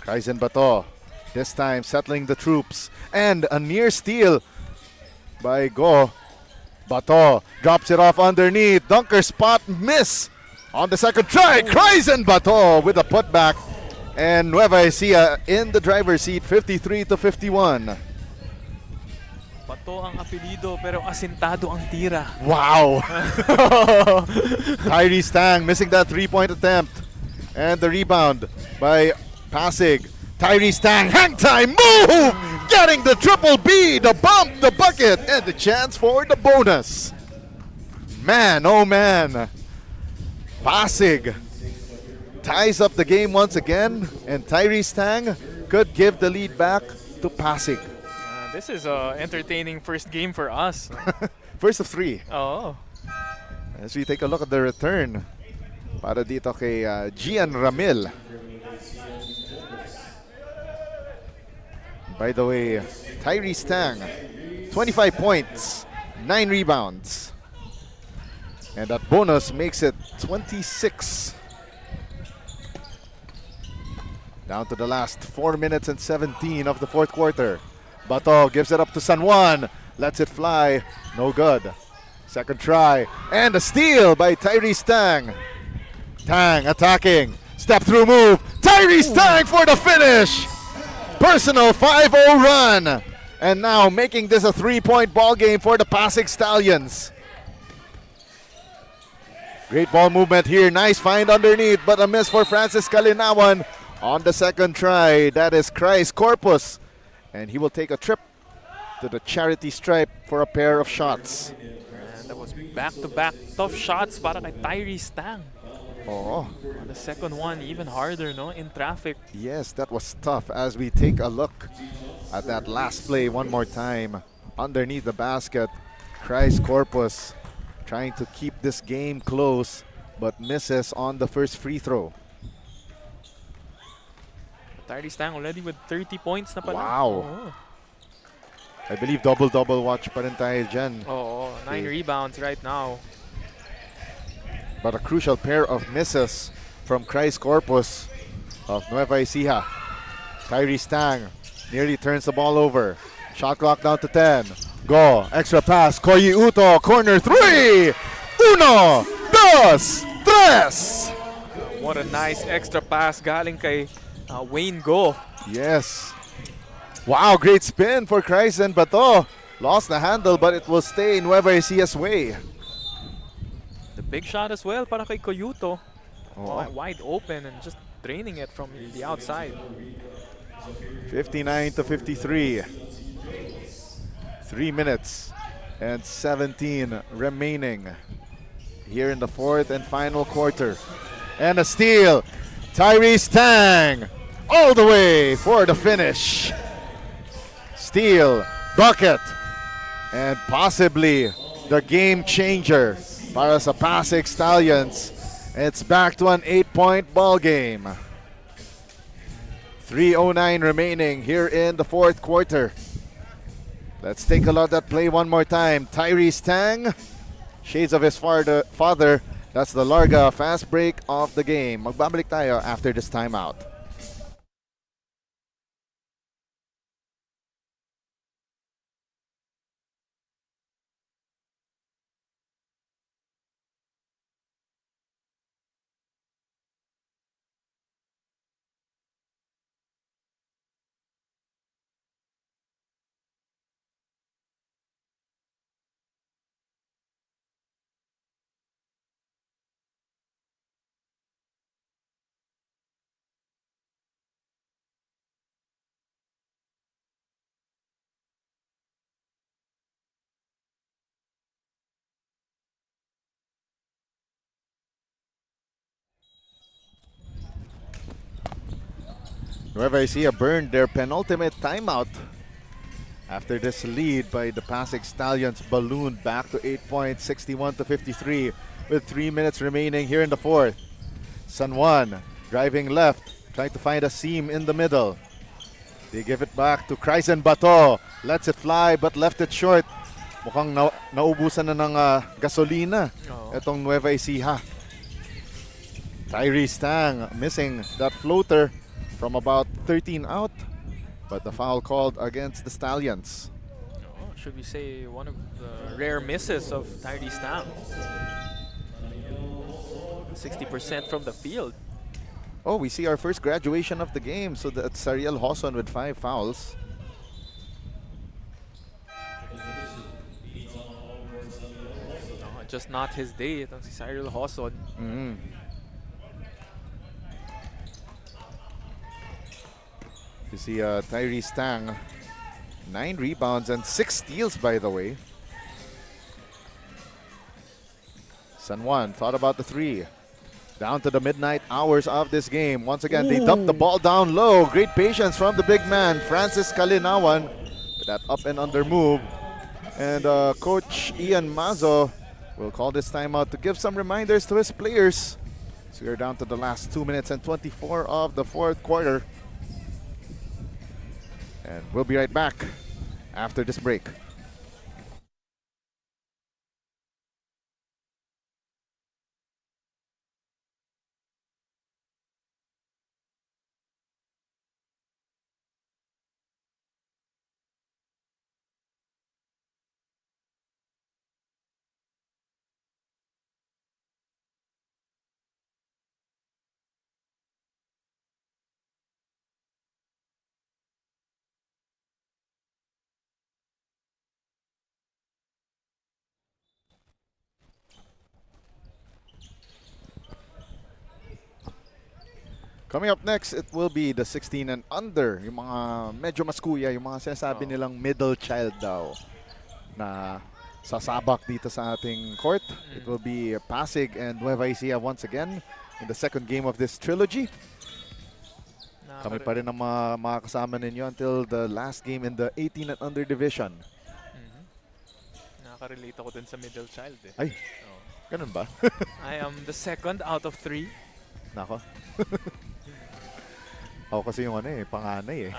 B: Kryzen Bato, this time settling the troops. And a near steal by Go. Bato drops it off underneath. Dunker spot miss on the second try. Kryzen Bato with a putback. And Nueva Ecija in the driver's seat, 53-51.
C: Bato ang apelido pero asintado ang tira.
B: Wow! Tyrese Tang missing that three-point attempt. And the rebound by Pasig. Tyrese Tang, hang time, move! Getting the triple B, the bump, the bucket, and the chance for the bonus. Man, oh man. Pasig ties up the game once again, and Tyrese Tang could give the lead back to Pasig.
C: This is an entertaining first game for us.
B: First of three.
C: Oh.
B: As we take a look at the return para dito kay Gian Ramil. By the way, Tyrese Tang, 25 points, 9 rebounds. And that bonus makes it 26. Down to the last 4 minutes and 17 of the fourth quarter. Bato gives it up to San Juan. Lets it fly. No good. Second try. And a steal by Tyrese Tang. Tang attacking. Step through move. Tyrese Tang for the finish. Personal 5-0 run. And now making this a 3-point ball game for the Pasig Stallions. Great ball movement here. Nice find underneath, but a miss for Francis Kalinawan on the second try. That is Christ Corpus. And he will take a trip to the charity stripe for a pair of shots.
C: And that was back-to-back tough shots para kay Tyrese Tang.
B: Oh,
C: On the second one, even harder, no? In traffic.
B: yes, that was tough. As we take a look at that last play one more time. Underneath the basket, Christ Corpus trying to keep this game close, but misses on the first free throw.
C: Tyrese Tang already with 30 points na pala.
B: Wow.
C: Oo.
B: I believe double-double watch pa rin tayo dyan.
C: Oo, 9
B: Okay.
C: rebounds right now.
B: But a crucial pair of misses from Christ Corpus of Nueva Ecija. Tyrese Tang nearly turns the ball over. Shot clock down to 10. Go, extra pass, Koyi Uto, corner three! Uno, dos, tres!
C: What a nice extra pass galing kay Wayne Go.
B: Yes. Wow, great spin for Kryzen Bato. Lost the handle, but it will stay in Nueva Ecija's way.
C: The big shot as well para kay Koyuto.
B: Oh.
C: Wide open and just draining it from the outside.
B: 59 to 53. 3 minutes and 17 remaining here in the fourth and final quarter. And a steal. Tyrese Tang all the way for the finish. Steal, bucket, and possibly the game changer para sa PASIG Stallions. It's back to an 8-point ball game. 3:09 remaining here in the fourth quarter. Let's take a look at that play one more time. Tyrese Tang, shades of his father. That's the Larga fast break of the game. Magbabalik tayo after this timeout. Nueva Ecija burned their penultimate timeout after this lead by the PASIG Stallions ballooned back to 8 points, 61 to 53 with 3 minutes remaining here in the fourth. San Juan driving left, trying to find a seam in the middle. They give it back to Kryzen Bato. Lets it fly but left it short. Mukhang naubusan na ng gasolina itong Nueva Ecija. Tyrese Tang missing that floater from about 13 out, but the foul called against the Stallions.
C: Should we say one of the rare misses of Tyrese Tang. 60% from the field.
B: Oh, we see our first graduation of the game. So that's Sariel Hoson with 5 fouls.
C: No, just not his day. Itong si Cyril Hoson.
B: You see Tyrese Tang, 9 rebounds and 6 steals, by the way. San Juan thought about the 3. Down to the midnight hours of this game. Once again, they dumped the ball down low. Great patience from the big man, Francis Kalinawan, with that up and under move. And Coach Ian Mazo will call this timeout to give some reminders to his players. So we're down to the last 2 minutes and 24 of the fourth quarter. And we'll be right back after this break. Coming up next, it will be the 16 and under. Yung mga medyo mas kuya, yung mga sinasabi nilang middle child daw na sasabak dito sa ating court. It will be Pasig and Nueva Ecija once again in the second game of this trilogy. Kami pa rin ang mga kasama ninyo until the last game in the 18 and under division.
C: Nakaka-relate ako dun sa middle child eh.
B: Ay, ganun ba?
C: I am the second out of 3.
B: Nako. Ako kasi yung panganay eh.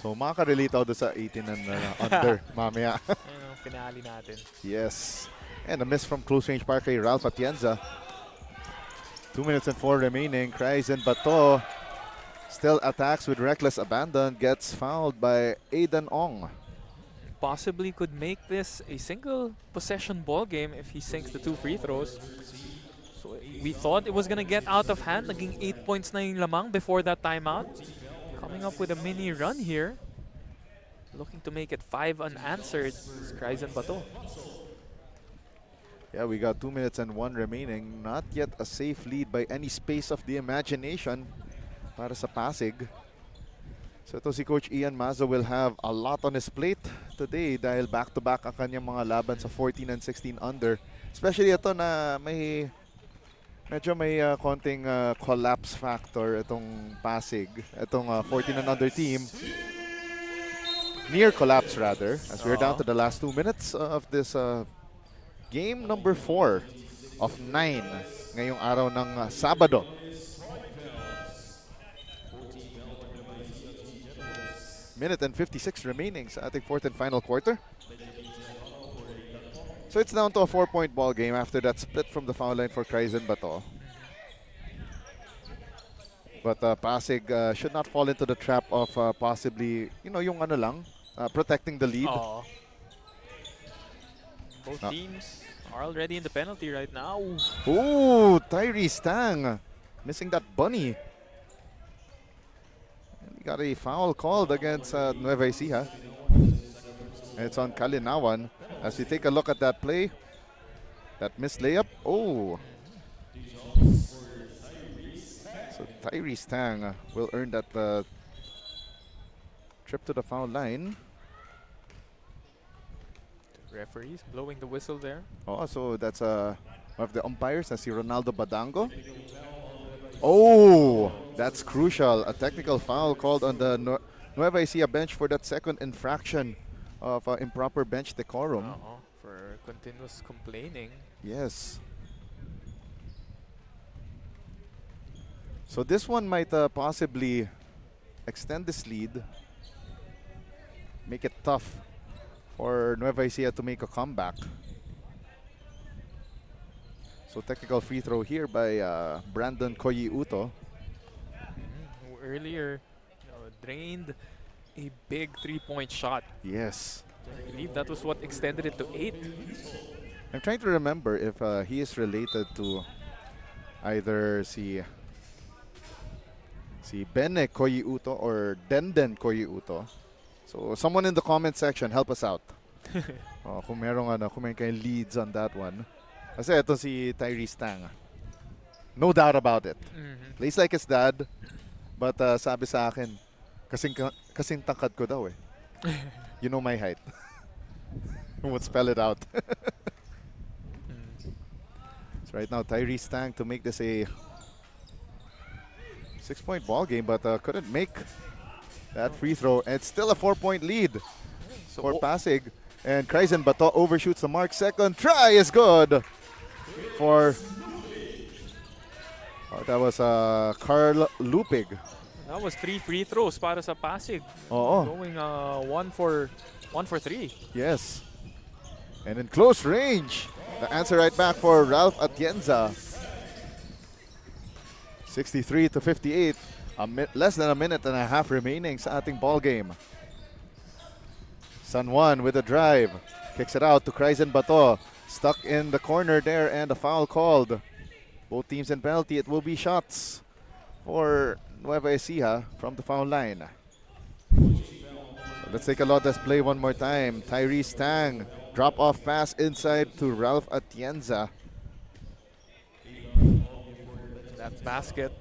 B: So makaka-relate ako sa 18 and under mamaya.
C: Ayun ang finale natin.
B: Yes. And a miss from close range par kay Ralph Atienza. 2 minutes and 4 remaining. Kryzen Bato still attacks with reckless abandon. Gets fouled by Aidan Ong.
C: Possibly could make this a single possession ball game if he sinks the 2 free throws. So we thought it was gonna get out of hand. Naging 8 points na yung lamang before that timeout. Coming up with a mini run here. Looking to make it 5 unanswered. It's Kryzen Bato.
B: Yeah, we got 2 minutes and 1 remaining. Not yet a safe lead by any space of the imagination para sa Pasig. So ito si Coach Ian Mazo will have a lot on his plate today dahil back-to-back ang kanyang mga laban sa 14 and 16 under. Especially ito na medyo may konting collapse factor itong Pasig. Itong 14 and under team. Near collapse rather, as we're down to the last 2 minutes of this game number 4 of 9 ngayong araw ng Sabado. Minute and 56 remaining sa ating fourth and final quarter. So it's down to a 4-point ball game after that split from the foul line for Kryzen Bato. But Pasig should not fall into the trap of possibly, yung ano lang, protecting the lead.
C: Both teams are already in the penalty right now.
B: Ooh, Tyrese Tang missing that bunny. Got a foul called against Nueva Ecija. It's on Kalinawan. As we take a look at that play, that missed layup. Oh. So Tyrese Tang will earn that trip to the foul line.
C: The referees blowing the whistle there.
B: Oh, so that's one of the umpires, si Ronaldo Badango. Oh, that's crucial. A technical foul called on the Nueva Ecija bench for that second infraction of improper bench decorum.
C: For continuous complaining.
B: Yes. So this one might possibly extend this lead, make it tough for Nueva Ecija to make a comeback. So technical free throw here by Brandon Koyi-Uto.
C: Earlier, drained a big 3-point shot.
B: Yes.
C: I believe that was what extended it to 8.
B: I'm trying to remember if he is related to either si Bene Koyi-Uto or Denden Koyi-Uto. So someone in the comment section, help us out. Kung merong kayong leads on that one. Kasi ito si Tyrese Tang. No doubt about it. Plays like his dad. But sabi sa akin, kasing tangkad ko daw eh. You know my height. Won't spell it out. So right now, Tyrese Tang to make this a 6-point ball game, but couldn't make that free throw. And it's still a 4-point lead for Pasig. And Kryzen Bato overshoots the mark. Second try is good for... that was Carl Lupig.
C: That was 3 free throws para sa Pasig. Going 1 for 3.
B: Yes. And in close range, the answer right back for Ralph Atienza. 63 to 58. Less than a minute and a half remaining sa ating ball game. San Juan with a drive. Kicks it out to Kryzen Bato. Stuck in the corner there and a foul called. Both teams in penalty. It will be shots for Nueva Ecija from the foul line. So let's take a look at this play one more time. Tyrese Tang. Drop-off pass inside to Ralph Atienza.
C: That basket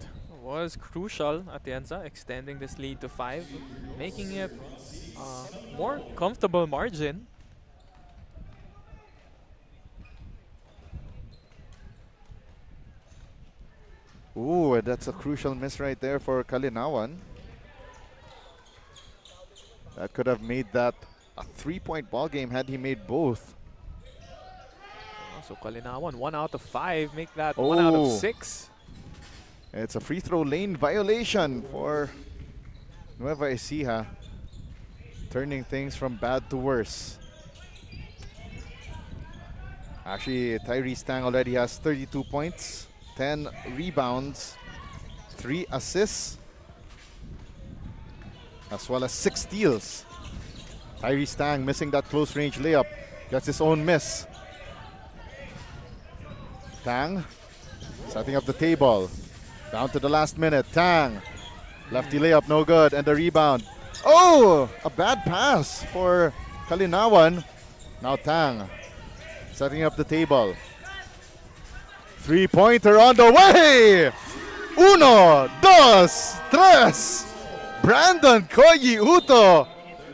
C: was crucial. Atienza extending this lead to 5, making it a more comfortable margin.
B: Ooh, that's a crucial miss right there for Kalinawan. That could have made that a 3-point ball game had he made both.
C: So Kalinawan, 1 out of 5, make that 1 out of 6.
B: It's a free throw lane violation for Nueva Ecija, turning things from bad to worse. Actually, Tyrese Tang already has 32 points, 10 rebounds, 3 assists, as well as 6 steals. Tyrese Tang missing that close range layup. Gets his own miss. Tang Setting up the table. Down to the last minute. Tang. Lefty layup, no good. And the rebound. Oh! A bad pass for Kalinawan. Now Tang. Setting up the table. Three-pointer on the way! Uno, dos, tres! Brandon Koyi Uto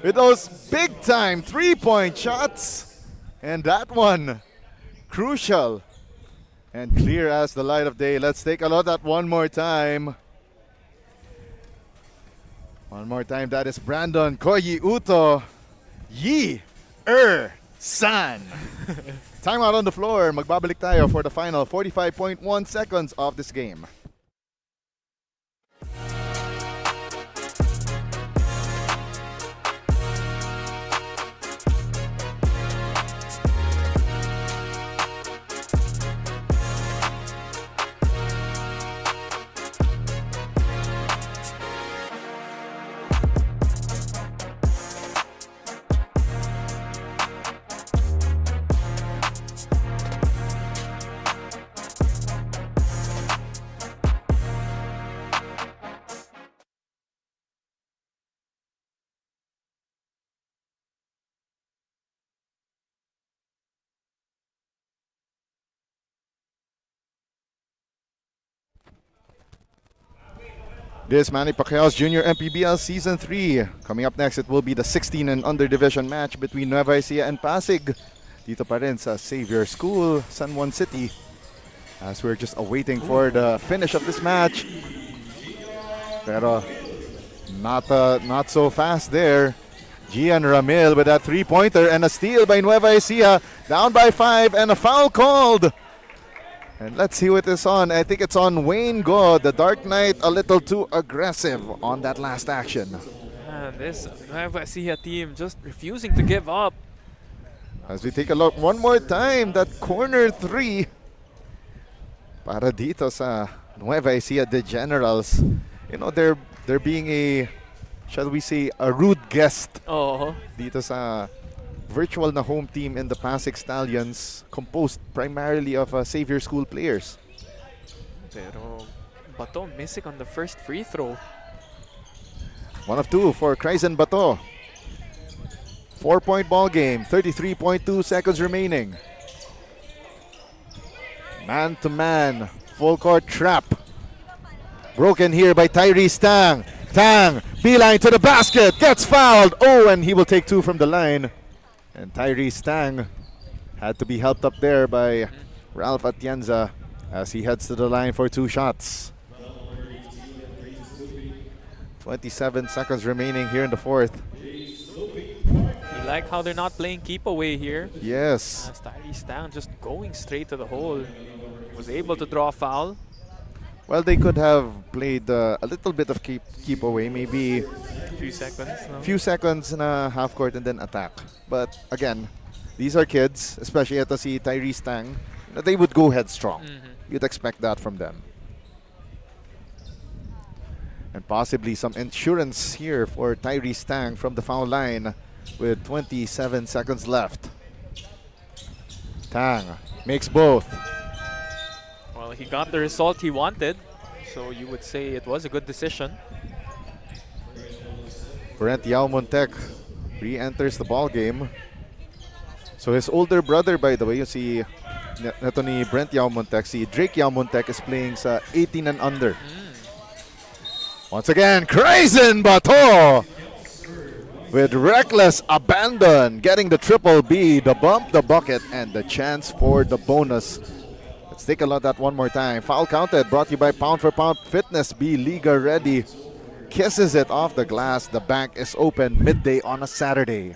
B: with those big-time three-point shots. And that one, crucial and clear as the light of day. Let's take a look at that one more time. One more time, that is Brandon Koyi Uto. San. Timeout on the floor. Magbabalik tayo for the final 45.1 seconds of this game. This Manny Pacquiao's Junior MPBL Season 3. Coming up next, it will be the 16 and under division match between Nueva Ecija and Pasig. Dito pa rin sa Xavier School, San Juan City. As we're just awaiting for the finish of this match. Pero not so fast there. Gian Ramil with that three-pointer and a steal by Nueva Ecija. Down by 5 and a foul called. And let's see what is on. I think it's on Wayne Go, the Dark Knight, a little too aggressive on that last action.
C: And this Nueva Ecija team just refusing to give up.
B: As we take a look one more time, that corner three para dito sa Nueva Ecija, the Generals. You know, they're being a, shall we say, a rude guest dito sa virtual na home team in the Pasig Stallions, composed primarily of Xavier School players.
C: Pero Bato missing on the first free throw.
B: 1 of 2 for Kryzen Bato. 4-point ball game, 33.2 seconds remaining. Man-to-man, full court trap. Broken here by Tyrese Tang. Tang, beeline to the basket, gets fouled. Oh, and he will take 2 from the line. And Tyrese Tang had to be helped up there by Ralph Atienza as he heads to the line for 2 shots. 27 seconds remaining here in the fourth.
C: You like how they're not playing keep away here?
B: Yes.
C: As Tyrese Tang just going straight to the hole. Was able to draw a foul.
B: Well, they could have played a little bit of keep away, maybe
C: A few seconds. No?
B: few seconds na half court and then attack. But again, these are kids, especially ito si Tyrese Tang. They would go headstrong. You'd expect that from them. And possibly some insurance here for Tyrese Tang from the foul line with 27 seconds left. Tang makes both.
C: Well, he got the result he wanted, so you would say it was a good decision.
B: Brent Yao Montek re-enters the ball game. So his older brother, by the way, you see neto ni Brent Yao Montek, si Drake Yao Montek is playing sa 18 and under. Once again, Kryzen Bato with reckless abandon, getting the triple B, the bump, the bucket, and the chance for the bonus. Let's take a look at that one more time. Foul counted, brought to you by Pound for Pound Fitness. Be Liga ready. Kisses it off the glass. The bank is open midday on a Saturday.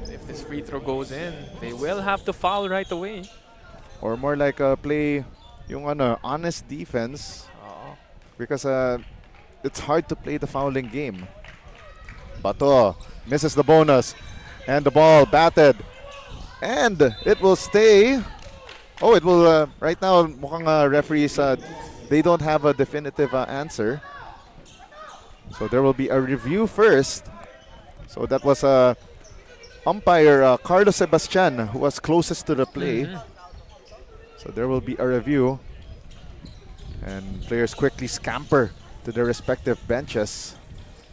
C: If this free throw goes in, they will have to foul right away.
B: Or more like a play, yung honest defense. Because it's hard to play the fouling game. Bato misses the bonus. And the ball batted. And it will stay. Oh, it will, right now, mukhang referees, they don't have a definitive answer. So there will be a review first. So that was umpire Carlos Sebastian who was closest to the play. So there will be a review. And players quickly scamper to their respective benches.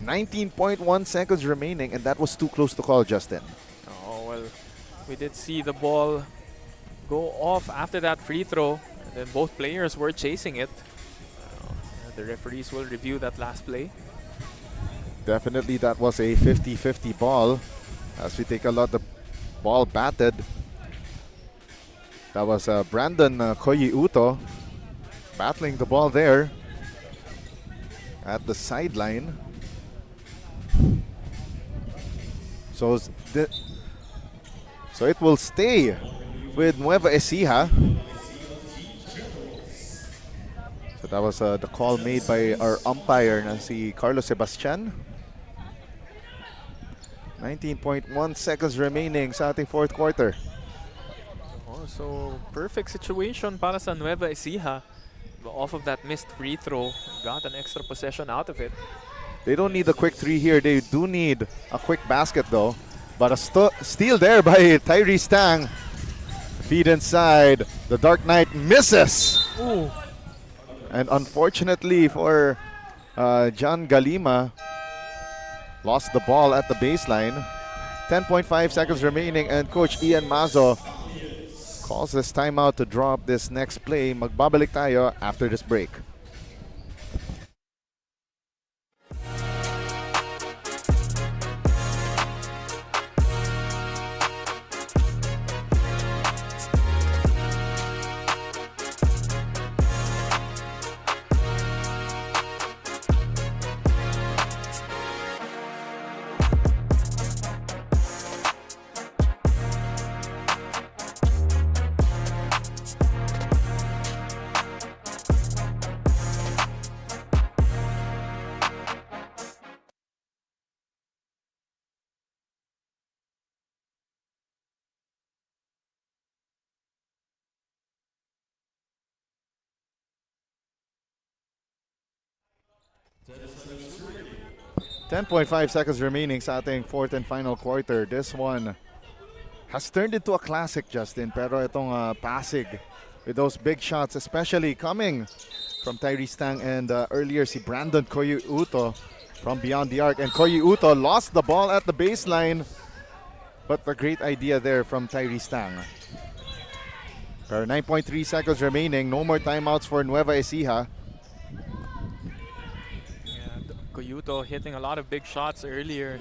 B: 19.1 seconds remaining, and that was too close to call, Justin.
C: Oh, well, we did see the ball go off after that free throw, and then both players were chasing it. The referees will review that last play.
B: Definitely that was a 50-50 ball. As we take a lot, the ball batted. That was Brandon Koyi Uto battling the ball there at the sideline. So it will stay with Nueva Ecija. So that was the call made by our umpire, na si Carlos Sebastian. 19.1 seconds remaining sa ating fourth quarter.
C: Oh, so perfect situation para sa Nueva Ecija. Off of that missed free throw, got an extra possession out of it.
B: They don't need a quick three here. They do need a quick basket though. But a steal there by Tyrese Tang. Feed inside. The Dark Knight misses.
C: Ooh.
B: And unfortunately for John Galima, lost the ball at the baseline. 10.5 seconds remaining, and Coach Ian Mazo calls this timeout to draw up this next play. Magbabalik tayo after this break. .5 seconds remaining sa ating fourth and final quarter. This one has turned into a classic, Justin. Pero itong Pasig with those big shots, especially coming from Tyrese Tang and earlier si Brandon Koyi Uto from beyond the arc. And Koyi Uto lost the ball at the baseline, but a great idea there from Tyrese Tang. Pero 9.3 seconds remaining. No more timeouts for Nueva Ecija.
C: Koyuto hitting a lot of big shots earlier.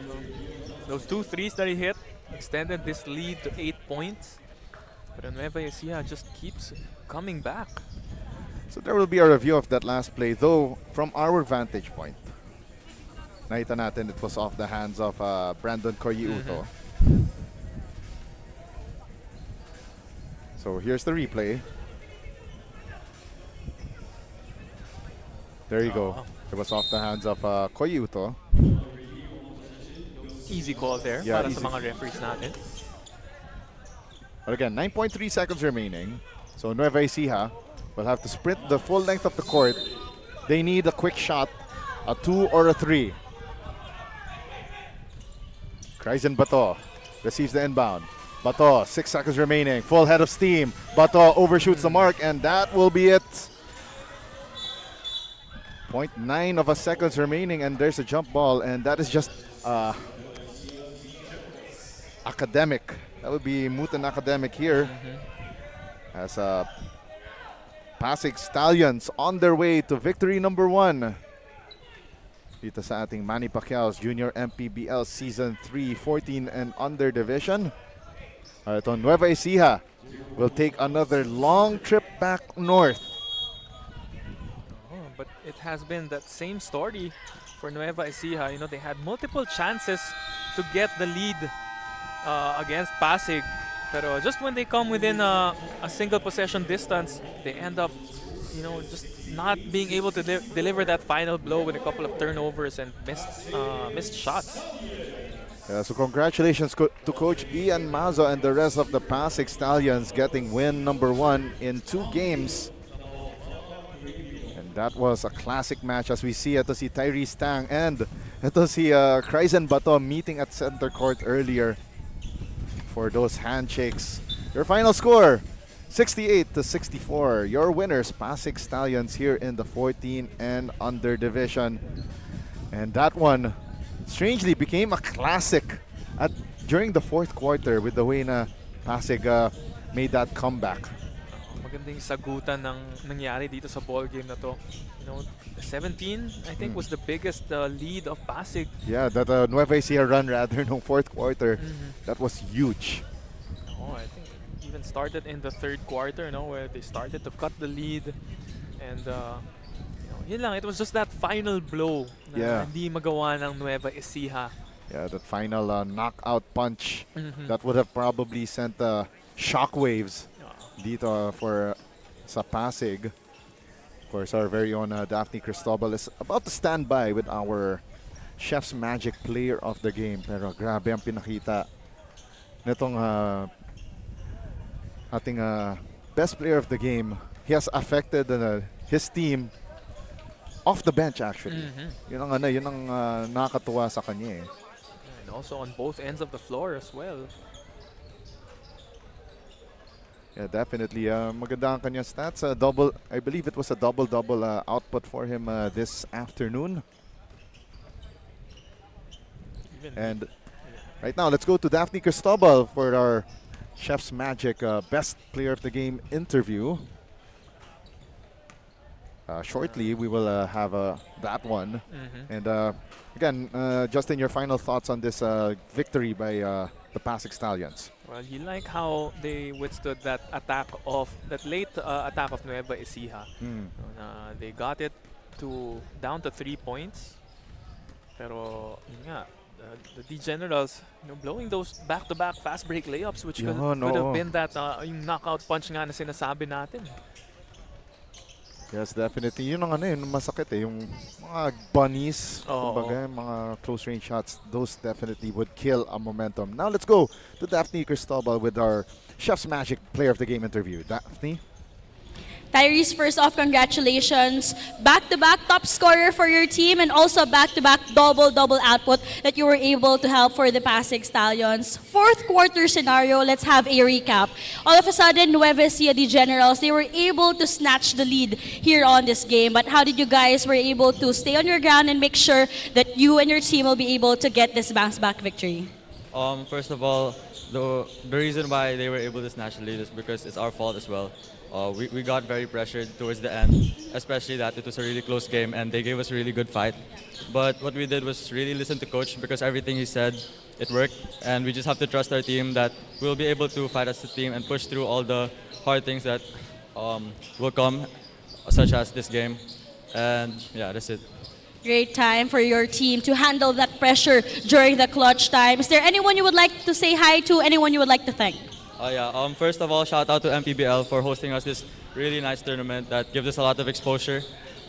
C: Those 2 threes that he hit extended this lead to 8 points. But Nueva Ecija just keeps coming back.
B: So there will be a review of that last play, though from our vantage point. Nakita natin it was off the hands of Brandon Koyi Uto. So here's the replay. There you go. It was off the hands of Koyi Uto.
C: Easy call there
B: Yeah,
C: para
B: easy.
C: sa mga referees natin.
B: But again, 9.3 seconds remaining. So Nueva Ecija will have to sprint the full length of the court. They need a quick shot, a 2 or a 3. Kryzen Bato receives the inbound. Bato, 6 seconds remaining. Full head of steam. Bato overshoots the mark, and that will be it. 0.9 of a seconds remaining, and there's a jump ball, and that is just academic. That would be Mutan Academic here. As Pasig Stallions on their way to victory number 1 dito sa ating Manny Pacquiao's Junior MPBL Season 3 14 and under division. Ito, Nueva Ecija will take another long trip back north.
C: But it has been that same story for Nueva Ecija. You know, they had multiple chances to get the lead against Pasig. Pero just when they come within a single possession distance, they end up, you know, just not being able to deliver that final blow with a couple of turnovers and missed shots.
B: Yeah, so congratulations to Coach Ian Mazo and the rest of the Pasig Stallions getting win number 1 in 2 games. And that was a classic match, as we see ito si Tyrese Tang and ito si Kryzen Bato meeting at center court earlier for those handshakes. Your final score, 68-64. Your winners, Pasig Stallions, here in the 14 and under division. And that one strangely became a classic during the fourth quarter with the way na Pasig made that comeback.
C: Magandang sagutan ng nangyari dito sa ball game na to. You know, 17 I think was the biggest lead of Pasig.
B: Yeah, that Nueva Ecija run rather no fourth quarter. That was huge.
C: Oh, I think it even started in the third quarter, where they started to cut the lead, and yun lang, it was just that final blow na hindi magawa ng Nueva Ecija.
B: Yeah, that final knockout punch that would have probably sent shockwaves dito for sa Pasig. Of course, our very own Daphne Cristobal is about to stand by with our Chef's Magic Player of the Game. Pero grabe ang pinakita nitong ating best player of the game. He has affected his team off the bench actually. Yun ang nakakatuwa sa kanya eh.
C: And also on both ends of the floor as well.
B: Yeah, definitely. Maganda ang kanyang stats. I believe it was a double-double output for him this afternoon. And right now, let's go to Daphne Cristobal for our Chef's Magic Best Player of the Game interview. Shortly, we will have that one. And again, Justin, your final thoughts on this victory by the Pasig Stallions?
C: Well, you like how they withstood that late attack of Nueva Ecija. They got it down to 3 points. Pero yun nga, the D Generals, blowing those back-to-back fast break layups, which could have been that yung knockout punch nga na sinasabi natin.
B: Yes, definitely. Yun ang yun masakit eh. Yung mga bunnies, kumbaga, mga close range shots, those definitely would kill a momentum. Now let's go to Daphne Cristobal with our Chef's Magic Player of the Game interview. Daphne?
E: Tyrese, first off, congratulations. Back-to-back top scorer for your team and also back-to-back double-double output that you were able to help for the Pasig Stallions. Fourth quarter scenario, let's have a recap. All of a sudden, Nueva Ecija Generals, they were able to snatch the lead here on this game. But how did you guys were able to stay on your ground and make sure that you and your team will be able to get this bounce-back victory?
G: First of all, the reason why they were able to snatch the lead is because it's our fault as well. We got very pressured towards the end, especially that it was a really close game and they gave us a really good fight. But what we did was really listen to coach because everything he said, it worked. And we just have to trust our team that we'll be able to fight as a team and push through all the hard things that will come, such as this game. And yeah, that's it.
E: Great time for your team to handle that pressure during the clutch time. Is there anyone you would like to say hi to, anyone you would like to thank?
G: First of all, shout out to MPBL for hosting us this really nice tournament that gives us a lot of exposure.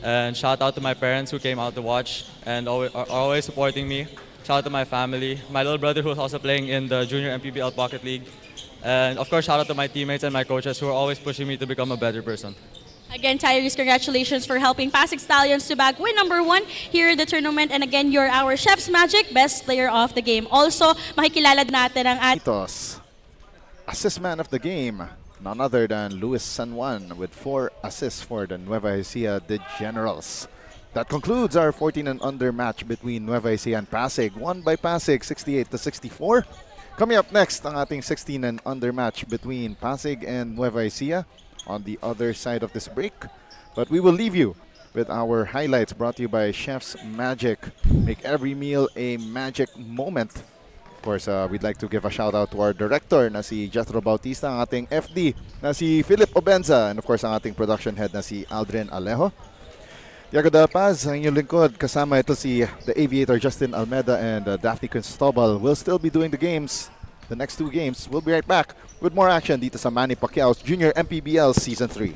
G: And shout out to my parents who came out to watch and are always supporting me. Shout out to my family, my little brother who is also playing in the Junior MPBL Pocket League. And of course, shout out to my teammates and my coaches who are always pushing me to become a better person.
E: Again, Tyrese, congratulations for helping Pasig Stallions to bag win number 1 here in the tournament. And again, you're our Chef's Magic Best Player of the Game. Also, makikilala natin ang
B: Itos, assist man of the game, none other than Luis San Juan with 4 assists for the Nueva Ecija Generals. That concludes our 14 and under match between Nueva Ecija and Pasig, won by Pasig 68-64. Coming up next, ang ating 16 and under match between Pasig and Nueva Ecija on the other side of this break. But we will leave you with our highlights brought to you by Chef's Magic. Make every meal a magic moment. Of course, we'd like to give a shout out to our director na si Jethro Bautista, ang ating FD na si Philip Obenza, and of course ang ating production head na si Aldrin Alejo. Diego De La Paz, ang inyong lingkod, kasama ito si the Aviator Justin Almeida and Daphne Cristobal. Will still be doing the games, the next 2 games. We'll be right back with more action dito sa Manny Pacquiao's Junior MPBL Season 3.